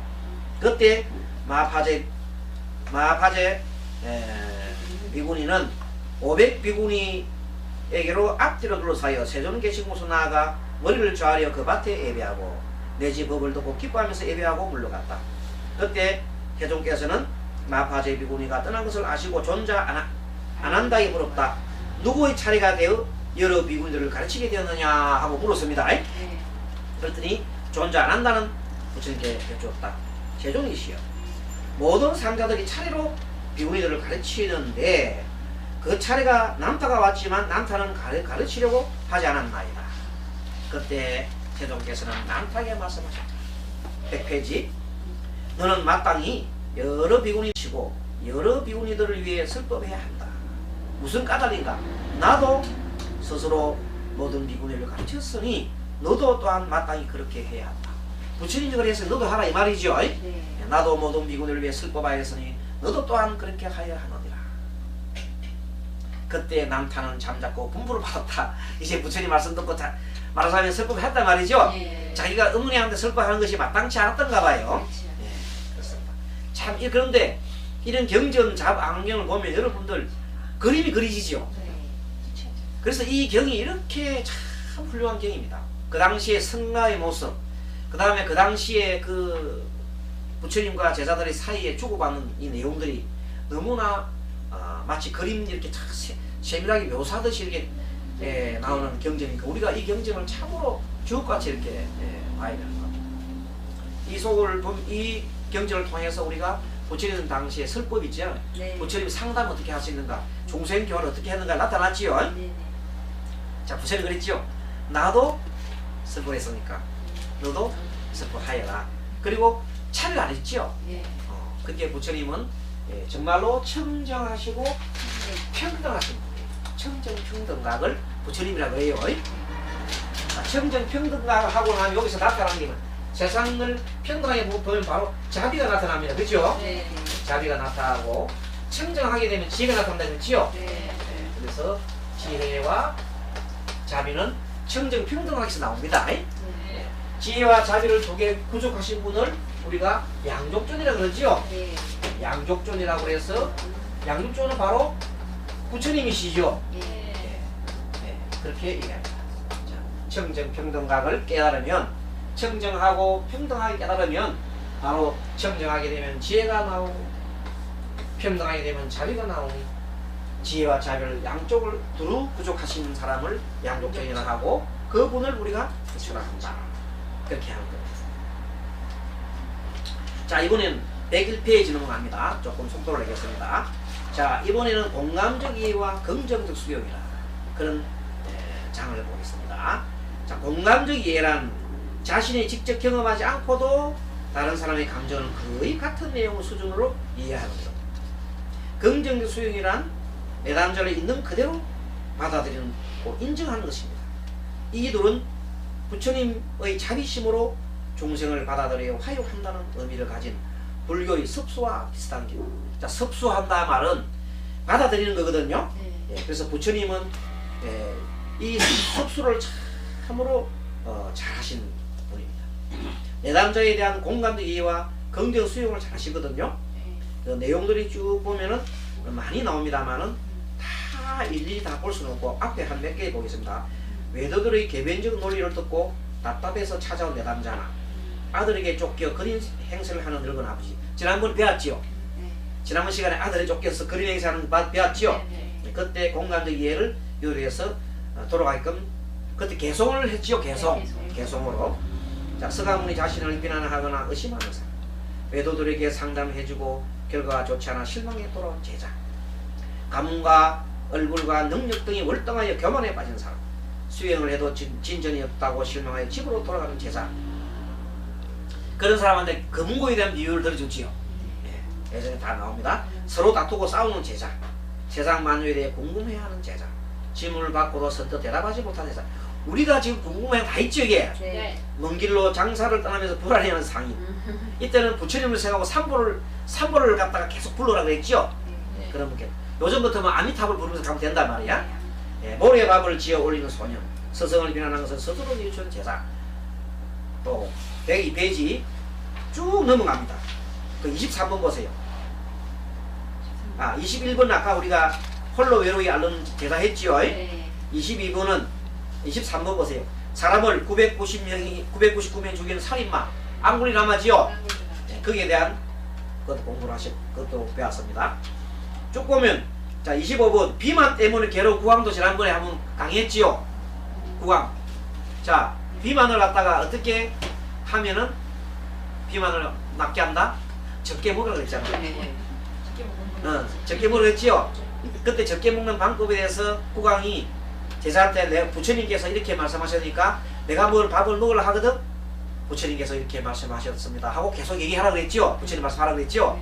Speaker 1: 그때 마파제 비구니는 500 비구니에게로 앞뒤로 둘러싸여 세존 계신 곳으로 나아가 머리를 좌려 그 밭에 예배하고 내지 법을 듣고 기뻐하면서 예배하고 물러갔다. 그때 태종께서는 마파제 비구니가 떠난 것을 아시고 존자 안 한다에 물었다. 누구의 차례가 되어 여러 비구니들을 가르치게 되었느냐 하고 물었습니다.
Speaker 3: 네.
Speaker 1: 그랬더니 존자 안 한다는 부처님께 여쭈었다. 세종이시여 모든 상자들이 차례로 비구니들을 가르치는데 그 차례가 남타가 왔지만 남타는 가르치려고 하지 않았나이다. 그때 세종께서는 남타에게 말씀하셨다. 100페이지 너는 마땅히 여러 비구니시고 여러 비구니들을 위해 설법해야 한다. 무슨 까닭인가? 나도 스스로 모든 비구니를 가르쳤으니 너도 또한 마땅히 그렇게 해야 한다. 부처님이 그래서 너도 하라 이 말이죠.
Speaker 3: 네.
Speaker 1: 나도 모든 비구니를 위해 설법하였으니 너도 또한 그렇게 하여야 하느니라. 그때 남타는 잠자코 분부를 받았다. 이제 부처님 말씀 듣고 말하자면 설법을 했단 말이죠.
Speaker 3: 네.
Speaker 1: 자기가 어머니한테 설법하는 것이 마땅치 않았던가 봐요.
Speaker 3: 그렇죠.
Speaker 1: 네, 그렇습니다. 참 그런데 이런 경전 안경을 보면 여러분들 그림이 그리지죠.
Speaker 3: 네.
Speaker 1: 그래서 이 경이 이렇게 참 훌륭한 경입니다. 그 당시에 성가의 모습, 그 다음에 그 당시에 그 부처님과 제자들의 사이에 주고받는 이 내용들이 너무나 마치 그림 이렇게 참 세밀하게 묘사하듯이 이렇게 나오는 경전이니까 우리가 이 경전을 참으로 주옥같이 이렇게 봐야 되는 겁니다. 이 경전을 통해서 우리가 부처님 당시에 설법 있죠.
Speaker 3: 네.
Speaker 1: 부처님 상담 어떻게 할 수 있는가, 중생 교화를 어떻게 했는가 나타났지요.
Speaker 3: 네.
Speaker 1: 자, 부처님 그랬죠. 나도 설법했으니까 너도 설법하여라. 그리고 차를 안 했죠.
Speaker 3: 네.
Speaker 1: 그렇게 부처님은 정말로 청정하시고 평등하신 분이에요. 청정평등각을 부처님이라고 해요. 청정평등각을 하고 나면 여기서 나타나는 게 세상을 평등하게 보면 바로 자비가 나타납니다. 그렇죠?
Speaker 3: 네.
Speaker 1: 자비가 나타나고 청정하게 되면 지혜가 나타난다 그랬지요?
Speaker 3: 네.
Speaker 1: 그래서 지혜와 자비는 청정평등하게서 나옵니다.
Speaker 3: 네.
Speaker 1: 지혜와 자비를 두 개 구족하신 분을 우리가 양족존이라고 그러지요?
Speaker 3: 네.
Speaker 1: 양족존이라고 해서 양족존은 바로 부처님이시죠?
Speaker 3: 네.
Speaker 1: 네, 그렇게 얘기합니다. 자, 청정평등각을 깨달으면 청정하고 평등하게 깨달으면 바로 청정하게 되면 지혜가 나오고 평등하게 되면 자비가 나오니 지혜와 자비를 양쪽을 두루 부족하신 사람을 양족존이라고 하고 그분을 우리가 부처라 한다. 그렇게 하는 겁니다. 자, 이번엔 101페이지 넘어갑니다. 조금 속도를 내겠습니다. 자, 이번에는 공감적 이해와 긍정적 수용이라 그런 장을 보겠습니다. 자, 공감적 이해란 자신이 직접 경험하지 않고도 다른 사람의 감정을 거의 같은 내용 수준으로 이해하는 것. 긍정적 수용이란 내담자를 있는 그대로 받아들이는 고 인정하는 것입니다. 이 둘은 부처님의 자비심으로 중생을 받아들여 화육한다는 의미를 가진 불교의 섭수와 비슷한 길. 자, 섭수한다 말은 받아들이는 거거든요.
Speaker 3: 네.
Speaker 1: 그래서 부처님은 이 섭수를 참으로 잘하신 분입니다. 내담자에 대한 공감적 이해와 긍정 수용을 잘 하시거든요. 그 내용들이 쭉 보면은 많이 나옵니다만은 다 일일이 다 볼 수는 없고 앞에 한 몇 개 보겠습니다. 외도들의 개변적 논리를 듣고 답답해서 찾아온 내담자나 아들에게 쫓겨 그린 행세를 하는 늙은 아버지. 지난번 배웠지요?
Speaker 3: 네.
Speaker 1: 지난번 시간에 아들이 쫓겨서 그린 행세하는 배웠지요?
Speaker 3: 네.
Speaker 1: 그때 공감적 이해를 요리해서 돌아가게끔 그때 개송을 했지요. 개송.
Speaker 3: 네,
Speaker 1: 개송으로. 자, 서가모니 자신을 비난하거나 의심하는 사람, 외도들에게 상담해주고 결과가 좋지 않아 실망에 돌아온 제자, 가문과 얼굴과 능력 등이 월등하여 교만에 빠진 사람, 수행을 해도 진전이 없다고 실망하여 집으로 돌아가는 제자, 그런 사람한테 금고에 대한 비유를 들어주지요. 예전에 다 나옵니다. 서로 다투고 싸우는 제자, 세상 만유에 대해 궁금해하는 제자, 질문을 받고도 선뜻 대답하지 못하는 제자. 우리가 지금 궁금해하는 다 있죠. 이게
Speaker 3: 네.
Speaker 1: 먼 길로 장사를 떠나면서 불안해하는 상인, 이때는 부처님을 생각하고 삼보를 갖다가 계속 불러라 그랬죠.
Speaker 3: 네.
Speaker 1: 그러면 요즘 같으면 아미타불 부르면서 가면 된단 말이야. 모래밥을 지어 올리는 소년, 스승을 비난하는 것은 스스로 뉘우치는 제자. 또 102페이지 쭉 넘어갑니다. 그 23번 보세요. 21번 아까 우리가 홀로 외로이 앓는 제자 했지요.
Speaker 3: 네.
Speaker 1: 22번은 23번 보세요. 사람을 999명 죽이는 살인마 앙굴이 남아지요. 거기에 대한 그것도 공부를 하시고 그것도 배웠습니다. 쭉 보면 자 25번 비만 때문에 괴로운 구황도 지난번에 한번 강의했지요. 구황. 자 비만을 갖다가 어떻게 하면은 비만을 낫게 한다? 적게 먹으라고 그랬잖아.
Speaker 3: 네.
Speaker 1: 적게 먹으라고 했지요. 그때 적게 먹는 방법에 대해서 구황이 제자한테 부처님께서 이렇게 말씀하셨으니까 내가 밥을 먹으려 하거든? 부처님께서 이렇게 말씀하셨습니다 하고 계속 얘기하라고 했죠. 부처님 말씀하라고 했죠.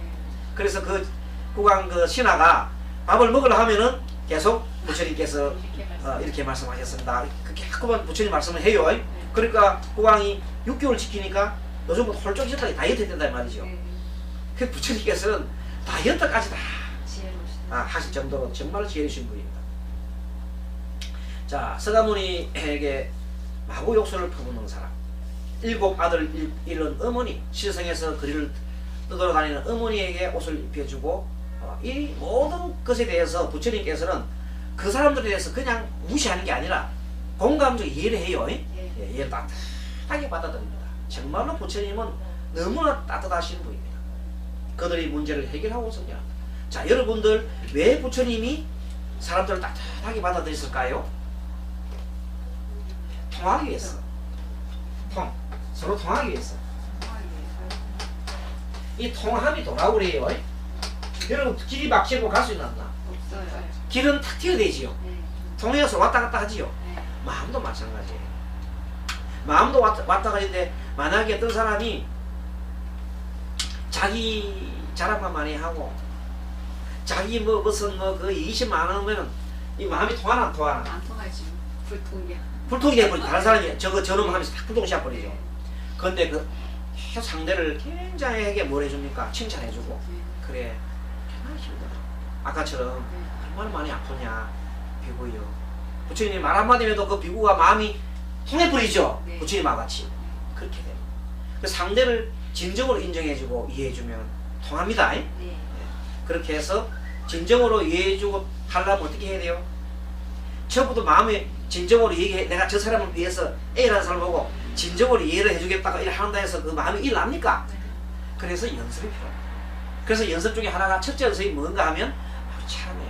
Speaker 1: 그래서 그 구강 그 신하가 밥을 먹으려 하면은 계속 부처님께서 이렇게 말씀하셨습니다. 그렇게 자꾸만 부처님 말씀을 해요. 그러니까 구강이 6개월 지키니까 요즘부터 홀쭉해졌다 다이어트 했단 말이죠. 그 부처님께서는 다이어트까지 다 하실 정도로 정말 지혜로우신 분입니다. 자, 서가모니에게 마구 욕설을 퍼붓는 사람, 7 아들을 잃은 어머니, 시성에서 거리를 떠돌아다니는 어머니에게 옷을 입혀주고 이 모든 것에 대해서 부처님께서는 그 사람들에 대해서 그냥 무시하는 게 아니라 공감적 이해를 해요. 이해를 따뜻하게 받아들입니다. 정말로 부처님은 너무나 따뜻하신 분입니다. 그들이 문제를 해결하고 있습니다. 자, 여러분들 왜 부처님이 사람들을 따뜻하게 받아들였을까요? 통하기 위해서. 서로 통하기 위해서. 이 통함이 돌아오래요. 여러분 길이 막히고 갈 수 있나?
Speaker 3: 없어요.
Speaker 1: 길은 탁 튀어야 되지요.
Speaker 3: 네.
Speaker 1: 통해서 왔다 갔다 하지요.
Speaker 3: 네.
Speaker 1: 마음도 마찬가지예요. 마음도 왔다 가는데 만약에 어떤 사람이 자기 자랑만 많이 하고 자기 뭐 무슨 뭐 그 20만 원이면은 이 마음이 통하나 안 통하나?
Speaker 3: 안 통하지. 불통이야.
Speaker 1: 불통이 돼버리 다른 사람이 저놈 하면서 다 불통이 시작버리죠. 그런데 그 계속 상대를 굉장히 뭘 해줍니까? 칭찬해주고 그래 정말 힘들어. 아까처럼 얼마나 많이 아프냐 비구요. 부처님 말 한마디 해도 그 비구가 마음이 통해버리죠.
Speaker 3: 네.
Speaker 1: 부처님과 같이 그렇게 돼요. 그 상대를 진정으로 인정해주고 이해해주면 통합니다.
Speaker 3: 네.
Speaker 1: 그렇게 해서 진정으로 이해해주고 하려면 어떻게 해야 돼요? 처음부터 마음에 진정으로 얘기해. 내가 저 사람을 위해서 A라는 사람을 보고 진정으로 이해를 해주겠다고 일을 한다 해서 그 마음이 일 납니까? 그래서 연습이 필요해요. 그래서 연습 중에 하나가 첫째 연습이 뭔가 하면 참해.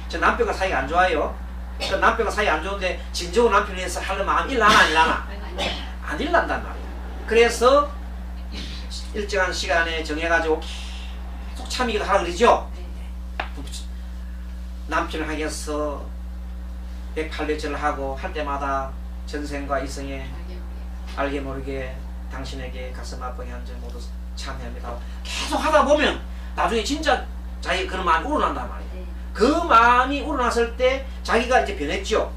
Speaker 1: 저 남편과 사이가 안 좋아요. 저 남편과 사이 안 좋은데 진정으로 남편을 위해서 하는 마음이 일나나 안 일나나? 안 일난단 말이에요. 그래서 일정한 시간에 정해가지고 계속 참이기도 하라 그러죠. 남편을 하겠어 108일째를 하고 할 때마다 전생과 이생에 알게 모르게 당신에게 가슴 아프게 한 점 모두 참회합니다. 계속 하다 보면 나중에 진짜 자기 그런 마음이 우러난단 말이에요. 그 마음이 우러났을 때 자기가 이제 변했죠.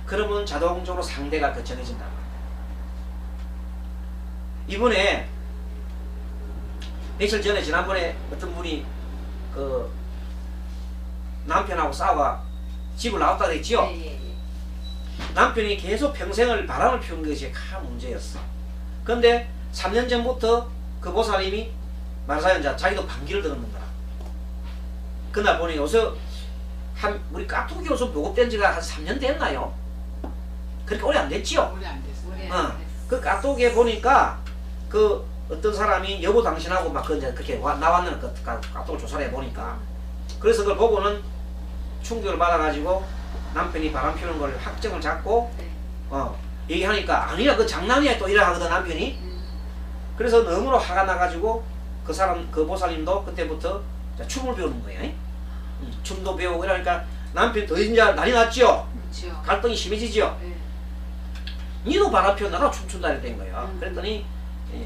Speaker 1: 그러면 자동적으로 상대가 그 정해진단 말이에요. 이번에 며칠 전에 지난번에 어떤 분이 그 남편하고 싸워 집을 나왔다 그랬지요. 남편이 계속 평생을 바람을 피운 것이 큰 문제였어. 그런데 3년 전부터 그 보살님이 말사연자 자기도 방귀를 들었는 거야. 그날 보니 요새 우리 깍두기 교수 보급된 지가 한 3년 됐나요? 그렇게 오래 안 됐지요?
Speaker 3: 오래 안 됐어.
Speaker 1: 그 깍두기에 보니까 그 어떤 사람이 여보 당신하고 막 그렇게 나왔는 그 깍두기 조사를 해보니까 그래서 그걸 보고는 충격을 받아가지고 남편이 바람 피우는 걸 확정을 잡고 얘기하니까 아니야 그 장난이야 또 이래 하거든 남편이. 그래서 너무나 화가 나가지고 그 사람 그 보살님도 그때부터 춤을 배우는 거예요. 춤도 배우고 이러니까 남편 더 이제 난리 났죠.
Speaker 3: 그렇죠.
Speaker 1: 갈등이 심해지죠. 니도 바람 피워 나도 춤춘다 이랬던 거예요. 그랬더니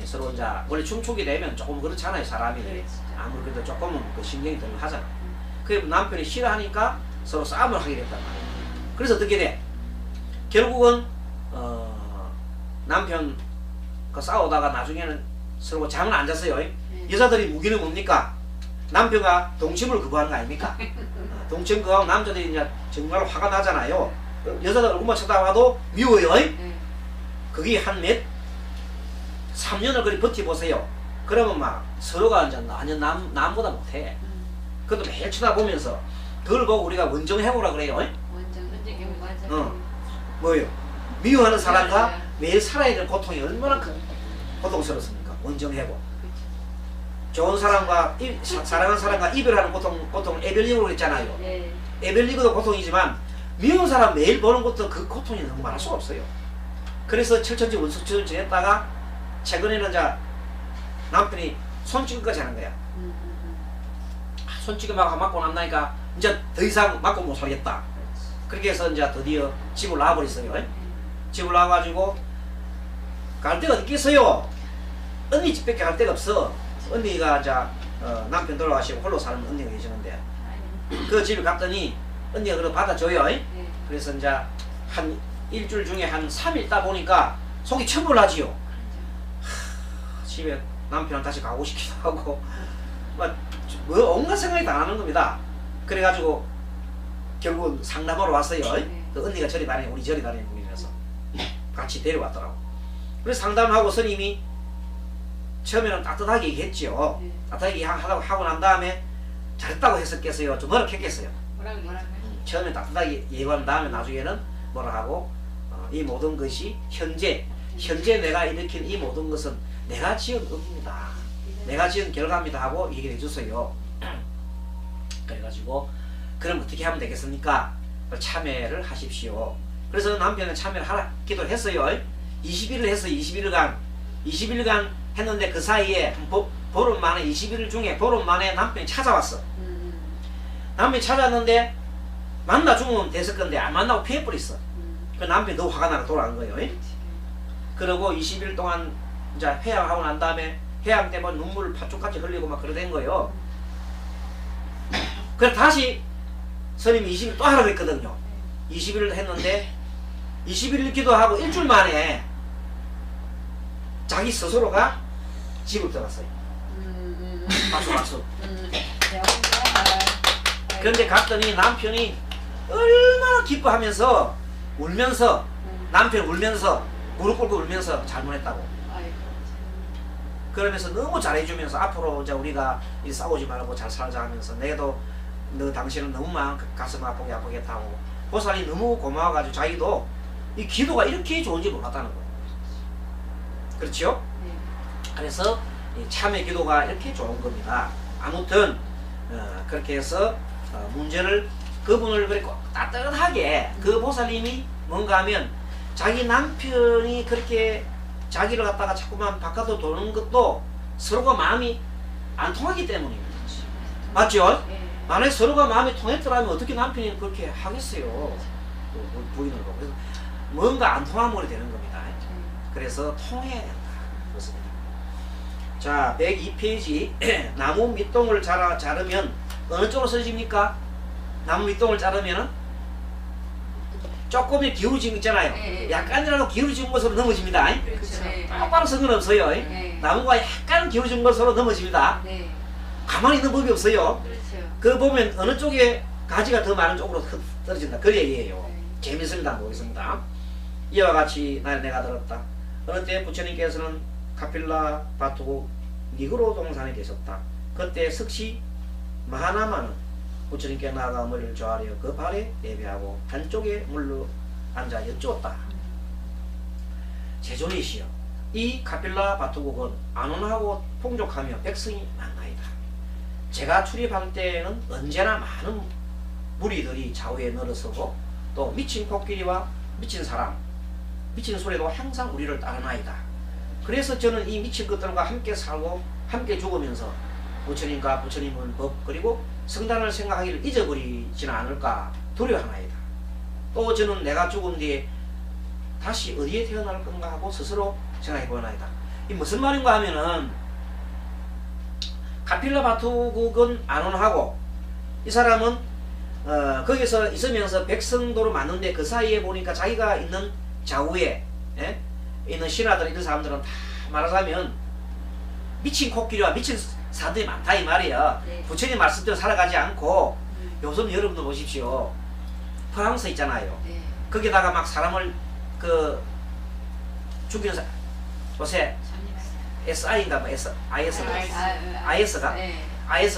Speaker 1: 서로 이제 원래 춤추게 되면 조금 그렇잖아요 사람이. 아무리 그래도 조금은 그 신경이 덜 하잖아. 그 남편이 싫어하니까 서로 싸움을 하게 됐단 말이에요. 그래서 어떻게 돼? 결국은 남편 그 싸우다가 나중에는 서로 잠을 안 잤어요. 여자들이 무기는 뭡니까? 남편과 동침을 거부하는 거 아닙니까? 동침 거부하고 남자들이 이제 정말 화가 나잖아요. 여자들 얼굴만 쳐다봐도 미워요. 그게 한 3년을 그리 버텨보세요. 그러면 막 서로가 이제 남보다 못해. 그것도 매일 쳐다보면서 그걸 보고 우리가 원정해보라 그래요.
Speaker 3: 원정해보 맞아.
Speaker 1: 뭐예요? 미워하는 사람과 매일 살아야 될 고통이 얼마나 큰 고통스럽습니까? 원정해보. 좋은 사람과 사랑하는 사람과 이별하는 고통을 에별리그로 했잖아요. 에별리그도 고통이지만 미운 사람 매일 보는 것도 그 고통이 너무 많을 수가 없어요. 그래서 철천지 원수처럼 지냈다가 최근에는 이제 남편이 손찌개까지 하는 거야. 손찌개 막 맞고 난다니까 이제 더 이상 맞고 못 살겠다. 그렇게 해서 이제 드디어 집을 나와버렸어요. 집을 나와가지고 갈 데가 어디 있겠어요? 언니 집밖에 갈 데가 없어. 언니가 이제 남편 돌아가시고 홀로 사는 언니가 계시는데 그 집에 갔더니 언니가 그걸 받아줘요. 그래서 이제 한 일주일 중에 한 3일 있다 보니까 속이 천불나지요. 집에 남편은 다시 가고 싶기도 하고 뭐 온갖 생각이 다 나는 겁니다. 그래가지고 결국은 상담하러 왔어요. 그 언니가 저리 다니는 우리 저리 다니는 분이라서 같이 데려왔더라고. 그래서 상담하고 스님이 처음에는 따뜻하게 얘기했죠. 따뜻하게 하고 난 다음에 잘했다고 했었겠어요? 좀 어렵겠어요?
Speaker 3: 뭐라고
Speaker 1: 처음에 따뜻하게 얘기한 다음에 나중에는 뭐라 하고 이 모든 것이 현재 내가 일으킨 이 모든 것은 내가 지은 업입니다. 내가 지은 결과입니다 하고 얘기를 해줬어요. 그래가지고 그럼 어떻게 하면 되겠습니까? 참회를 하십시오. 그래서 남편은 참회를 하라 기도를 했어요. 20일을 했어요. 20일간 했는데 그 사이에 보름 만에 20일 중에 보름 만에 남편이 찾아왔어. 남편이 찾아왔는데 만나 주면 됐을 건데 안 만나고 피해버렸어. 그 남편이 너무 화가 나서 돌아간 거예요. 그리고 20일 동안 이제 회양하고 난 다음에 해양 때문에 눈물을 팥죽같이 흘리고 막 그러던 거예요. 그래서 다시 스님이 20일 또 하라 그랬거든요. 20일을 했는데 20일 기도하고 일주일 만에 자기 스스로가 집을 들어갔어요. 박수. 그런데 갔더니 남편이 얼마나 기뻐하면서 울면서 남편 울면서 무릎 꿇고 울면서 잘못했다고. 그러면서 너무 잘해주면서 앞으로 이제 우리가 이 싸우지 말고 잘 살자 하면서 내도 너 당신은 너무만 가슴 아프게 했다고. 보살이 너무 고마워가지고 자기도 이 기도가 이렇게 좋은지 몰랐다는 거예요. 그렇죠? 그래서 이 참회 기도가 이렇게 좋은 겁니다. 아무튼 그렇게 해서 문제를 그분을 그렇게 따뜻하게 그 보살님이 뭔가 하면 자기 남편이 그렇게 자기를 갖다가 자꾸만 바깥으로 도는 것도 서로가 마음이 안 통하기 때문입니다. 맞죠? 만약에 서로가 마음이 통했더라면 어떻게 남편이 그렇게 하겠어요? 부인을 보고. 그래서 뭔가 안 통함으로 되는 겁니다. 그래서 통해야 된다. 그렇습니다. 자, 102페이지. 나무 밑동을 자르면 어느 쪽으로 서집니까? 나무 밑동을 자르면 조금이 기울어진 거 있잖아요. 약간이라도 기울어진 것으로 넘어집니다. 똑바로 선 건 없어요. 나무가 약간 기울어진 것으로 넘어집니다. 가만히 있는 법이 없어요. 그 보면 어느 쪽에 가지가 더 많은 쪽으로 떨어진다. 그 얘기예요. 재밌습니다. 보겠습니다. 이와 같이 내가 들었다. 어느 때 부처님께서는 카필라 바투고 니그로 동산에 계셨다. 그때 석시 마하나마는 부처님께 나아가 머리를 조아려 그 발에 예배하고 한쪽에 물로 앉아 여쭈었다. 제존이시여, 이 카필라 바투국은 안온하고 풍족하며 백성이 많나이다. 제가 출입할 때에는 언제나 많은 무리들이 좌우에 늘어서고 또 미친 코끼리와 미친 사람, 미친 소리도 항상 우리를 따르나이다. 그래서 저는 이 미친 것들과 함께 살고 함께 죽으면서 부처님과 부처님의 법 그리고 성단을 생각하기를 잊어버리지는 않을까 두려워하나이다. 또 저는 내가 죽은 뒤에 다시 어디에 태어날 건가 하고 스스로 생각해보나이다. 이 무슨 말인가 하면은 카필라 바투국은 안온하고 이 사람은 거기서 있으면서 백성도로 맞는데 그 사이에 보니까 자기가 있는 좌우에 있는 신하들 이런 사람들은 다 말하자면 미친 코끼리와 미친 사람들이 많다 이 말이야. 부처님 말씀대로 살아가지 않고 요즘 여러분들 보십시오. 프랑스 있잖아요. 거기다가 막 사람을 죽이는 요새 SI인가 뭐 IS가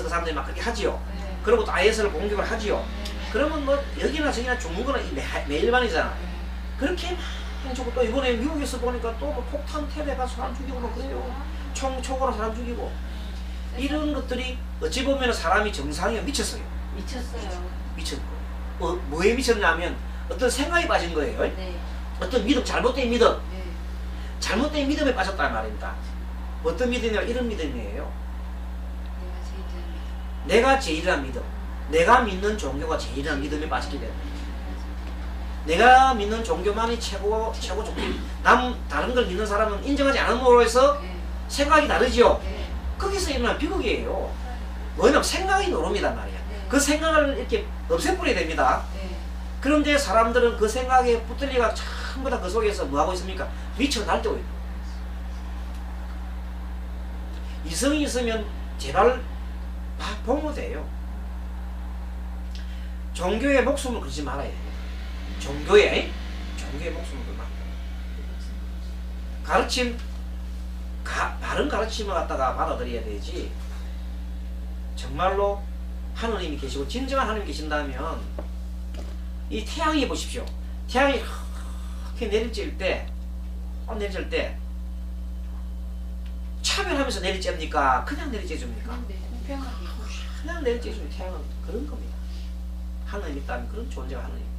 Speaker 1: 그 사람들이 막 그렇게 하지요. 그리고 또 IS를 공격을 하지요. 그러면 뭐 여기나 저기나 죽는 거는 매일반이잖아. 그렇게 막 죽고 또 이번에 미국에서 보니까 또 뭐 폭탄 테러가 사람 죽이고 뭐 그래요. 총으로 사람 죽이고 이런 것들이 어찌 보면 사람이 정상이 미쳤어요. 미쳤어요. 뭐에 미쳤냐면 어떤 생각이 빠진 거예요. 어떤 믿음, 잘못된 믿음. 잘못된 믿음에 빠졌단 말입니다. 어떤 믿음이냐 이런 믿음이에요. 내가 제일이란 믿음. 내가 믿는 종교가 제일이란 믿음에 빠졌기 때문에. 내가 믿는 종교만이 최고 좋기. 다른 걸 믿는 사람은 인정하지 않음으로 해서 생각이 다르지요. 거기서 일어난 비극이에요. 뭐냐면 생각이 노름이란 말이야. 그 생각을 이렇게 없애버려야 됩니다. 그런데 사람들은 그 생각에 붙들리가 전부 다 그 속에서 뭐하고 있습니까? 미쳐 날뛰고 있는 거예요. 이성이 있으면 제발 복무돼요. 종교의 목숨을 걸지 말아야 돼요. 종교의 목숨을 걸면 안 돼요. 가르침, 바른 가르침을 갖다가 받아들여야 되지. 정말로 하느님이 계시고 진정한 하느님이 계신다면 이 태양이 보십시오. 태양이 이렇게 내리쬐일 때 차별하면서 내리쬐입니까? 그냥 내리쬐줍니까? 그냥 내리쬐주면 태양은 그런 겁니다. 하느님 있다면 그런 존재가 하느님입니다.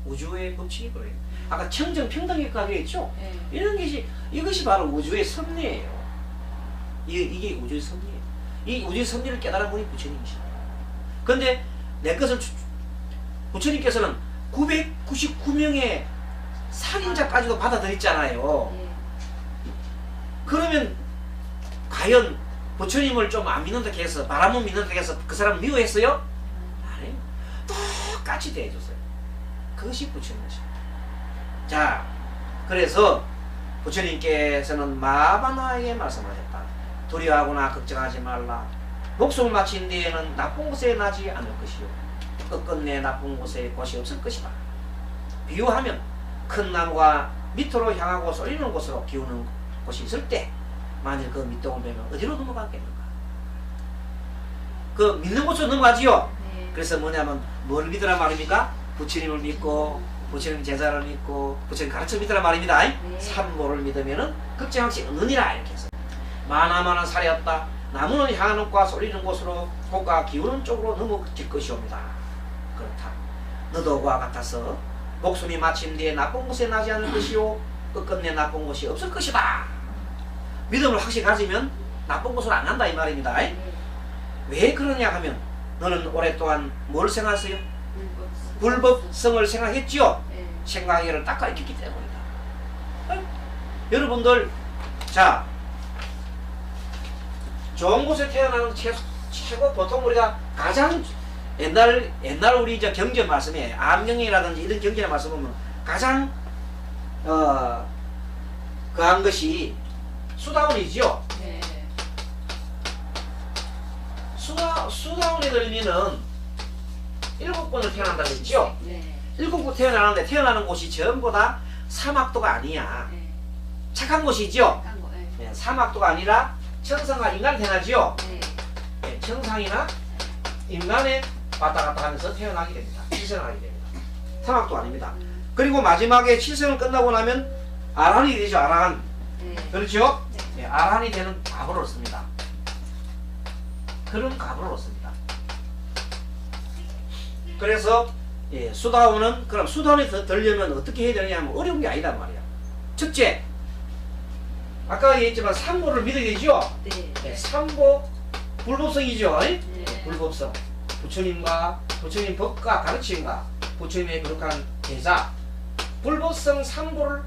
Speaker 1: 우주의 법칙이 그래요. 아까 청정평등이라고 했죠? 이런 것이 이것이 바로 우주의 섭리예요. 이게 우주의 섭리예요. 이 우주의 섭리를 깨달은 분이 부처님이십니다. 그런데 내 것을 부처님께서는 999명의 살인자까지도 받아들였잖아요. 그러면 과연 부처님을 좀 안 믿는다 해서 바람은 믿는다 해서 그 사람 미워했어요? 아니요. 똑같이 대해줬어요. 그것이 부처님이십니다. 자, 그래서 부처님께서는 마바나에게 말씀하셨다. 두려워하거나 걱정하지 말라. 목숨을 마친 뒤에는 나쁜 곳에 나지 않을 것이요 끝끝내 나쁜 곳에 곳이 없을 것이다. 비유하면 큰 나무가 밑으로 향하고 쏠리는 곳으로 기우는 곳이 있을 때 만일 그 밑동을 베면 어디로 넘어가겠는가? 그 믿는 곳으로 넘어가지요.
Speaker 3: 네.
Speaker 1: 그래서 뭐냐면 뭘 믿으란 말입니까? 부처님을 믿고 부처님 제자를 믿고 부처님 가르쳐 믿으란 말입니다.
Speaker 3: 네.
Speaker 1: 삼보를 믿으면은 걱정하지 않느니라 이렇게 해서 마나마나 사렸다. 나무는 향하는 곳과 쏠리는 곳으로 호가 기우는 쪽으로 넘어질 것이옵니다. 그렇다. 너도 그와 같아서 목숨이 마친 뒤에 나쁜 곳에 나지 않을 것이요 끝끝내 나쁜 곳이 없을 것이다. 믿음을 확실히 가지면 나쁜 곳으로 안 간다 이 말입니다.
Speaker 3: 네.
Speaker 1: 왜 그러냐 하면 너는 오랫동안 뭘 생각했어요? 불법성을 생각했지요.
Speaker 3: 네.
Speaker 1: 생각을 딱 가르쳤기 때문이다. 여러분들 자 좋은 곳에 태어나는 최고 보통 우리가 가장 옛날 우리 이제 경제 말씀에 암경이라든지 이런 경제나 말씀 보면 가장 그한 것이 수다운이지요.
Speaker 3: 네.
Speaker 1: 수다운이 들리면은 7번을 태어난다고 했죠.
Speaker 3: 네.
Speaker 1: 7번 태어나는데 태어나는 곳이 전부 다 사막도가 아니야.
Speaker 3: 네.
Speaker 1: 착한 곳이죠.
Speaker 3: 한 거. 네.
Speaker 1: 네, 사막도가 아니라 천상과 인간이 태어나지요.
Speaker 3: 네.
Speaker 1: 네, 천상이나 인간에 왔다 갔다 하면서 태어나게 됩니다. 출생하게 됩니다. 사막도 아닙니다. 그리고 마지막에 출생을 끝나고 나면 아란이 되죠. 아란.
Speaker 3: 네.
Speaker 1: 그렇죠?
Speaker 3: 네.
Speaker 1: 네, 아란이 되는 과보를 얻습니다. 그런 과보를 얻습니다. 그래서 예, 수다원은 그럼 수다원이 되려면 어떻게 해야 되느냐 하면 어려운 게 아니다 말이야. 첫째, 아까 얘기했지만 삼보를 믿어야 되죠.
Speaker 3: 네.
Speaker 1: 네, 삼보 불법성이죠.
Speaker 3: 네.
Speaker 1: 불법성. 부처님 법과 가르침과 부처님의 거룩한 제자 불법성 삼보를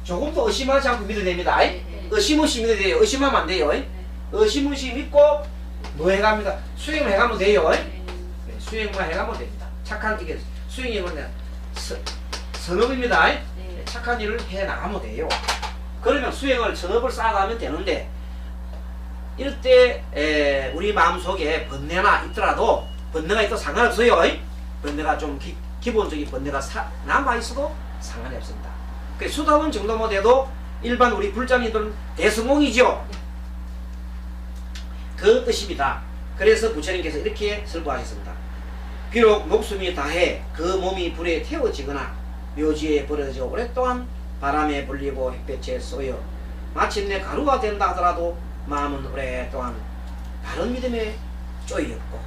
Speaker 1: 조금 더 의심하지 않고 믿어야 됩니다.
Speaker 3: 네.
Speaker 1: 의심없이 믿어야 돼요. 의심하면 안 돼요. 의심없이 믿고 뭐 해갑니다. 수행을 해가면 돼요.
Speaker 3: 네.
Speaker 1: 네, 수행만 해가면 됩니다. 착한 이게 수행이 뭐냐 선업입니다.
Speaker 3: 네.
Speaker 1: 착한 일을 해 나가면 돼요. 그러면 수행을 선업을 쌓아가면 되는데 이럴 때 우리 마음속에 번뇌나 있더라도 번뇌가 있어도 상관없어요. 번뇌가 좀 기본적인 번뇌가 남아있어도 상관이 없습니다. 그래서 수다원 정도만 돼도 일반 우리 불자민들은 대성공이죠. 그 뜻입니다. 그래서 부처님께서 이렇게 설부하셨습니다. 비록 목숨이 다해 그 몸이 불에 태워지거나 묘지에 버려져 오랫동안 바람에 불리고 햇볕에 쏘여 마침내 가루가 된다 하더라도 마음은 오랫동안 바른 믿음에 쪼였고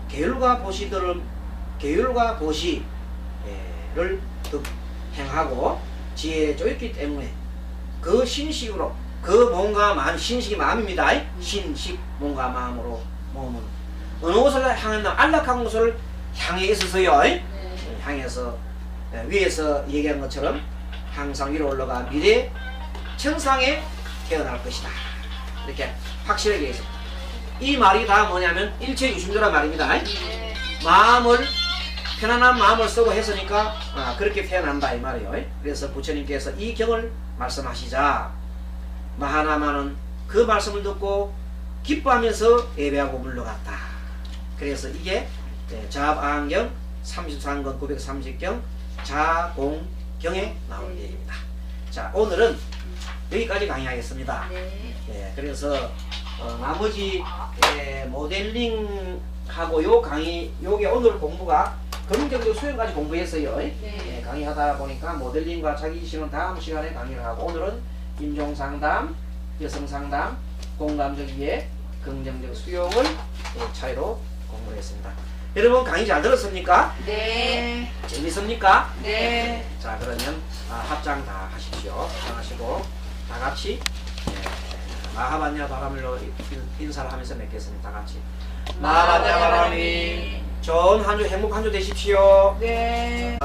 Speaker 1: 계율과 보시를 행하고 지혜에 쪼였기 때문에 그 신식으로 그 몸과 마음, 신식이 마음입니다. 신식 몸과 마음으로 몸은 어느 곳을 향했나 안락한 곳을 향해 있어서요. 향해서 위에서 얘기한 것처럼 항상 위로 올라가 미래 천상에 태어날 것이다. 이렇게 확실하게 했습니다. 이 말이 다 뭐냐면 일체유심조란 말입니다. 마음을 편안한 마음을 쓰고 했으니까 그렇게 태어난다 이 말이에요. 그래서 부처님께서 이 경을 말씀하시자 마하나마는 그 말씀을 듣고 기뻐하면서 예배하고 물러갔다. 그래서 이게 자압안경 33권 930경 자공경에 나오는 얘기입니다. 자, 오늘은 여기까지 강의하겠습니다.
Speaker 3: 네.
Speaker 1: 그래서 나머지 모델링하고 요 강의 요게 오늘 공부가 근원경도 수행까지 공부했어요.
Speaker 3: 네.
Speaker 1: 강의하다 보니까 모델링과 자기심은 다음 시간에 강의를 하고 오늘은 인종상담, 여성상담, 공감적 이해, 긍정적 수용을 차이로 공부를 했습니다. 여러분 강의 잘 들었습니까?
Speaker 3: 네.
Speaker 1: 재밌습니까?
Speaker 3: 네.
Speaker 1: 자, 그러면 합장 다 하십시오. 합장하시고 다 같이 마하반야 바람일로 인사를 하면서 맺겠습니다. 다 같이 마하반야 바람이 좋은 한 주 행복 한 주 되십시오.
Speaker 2: 네.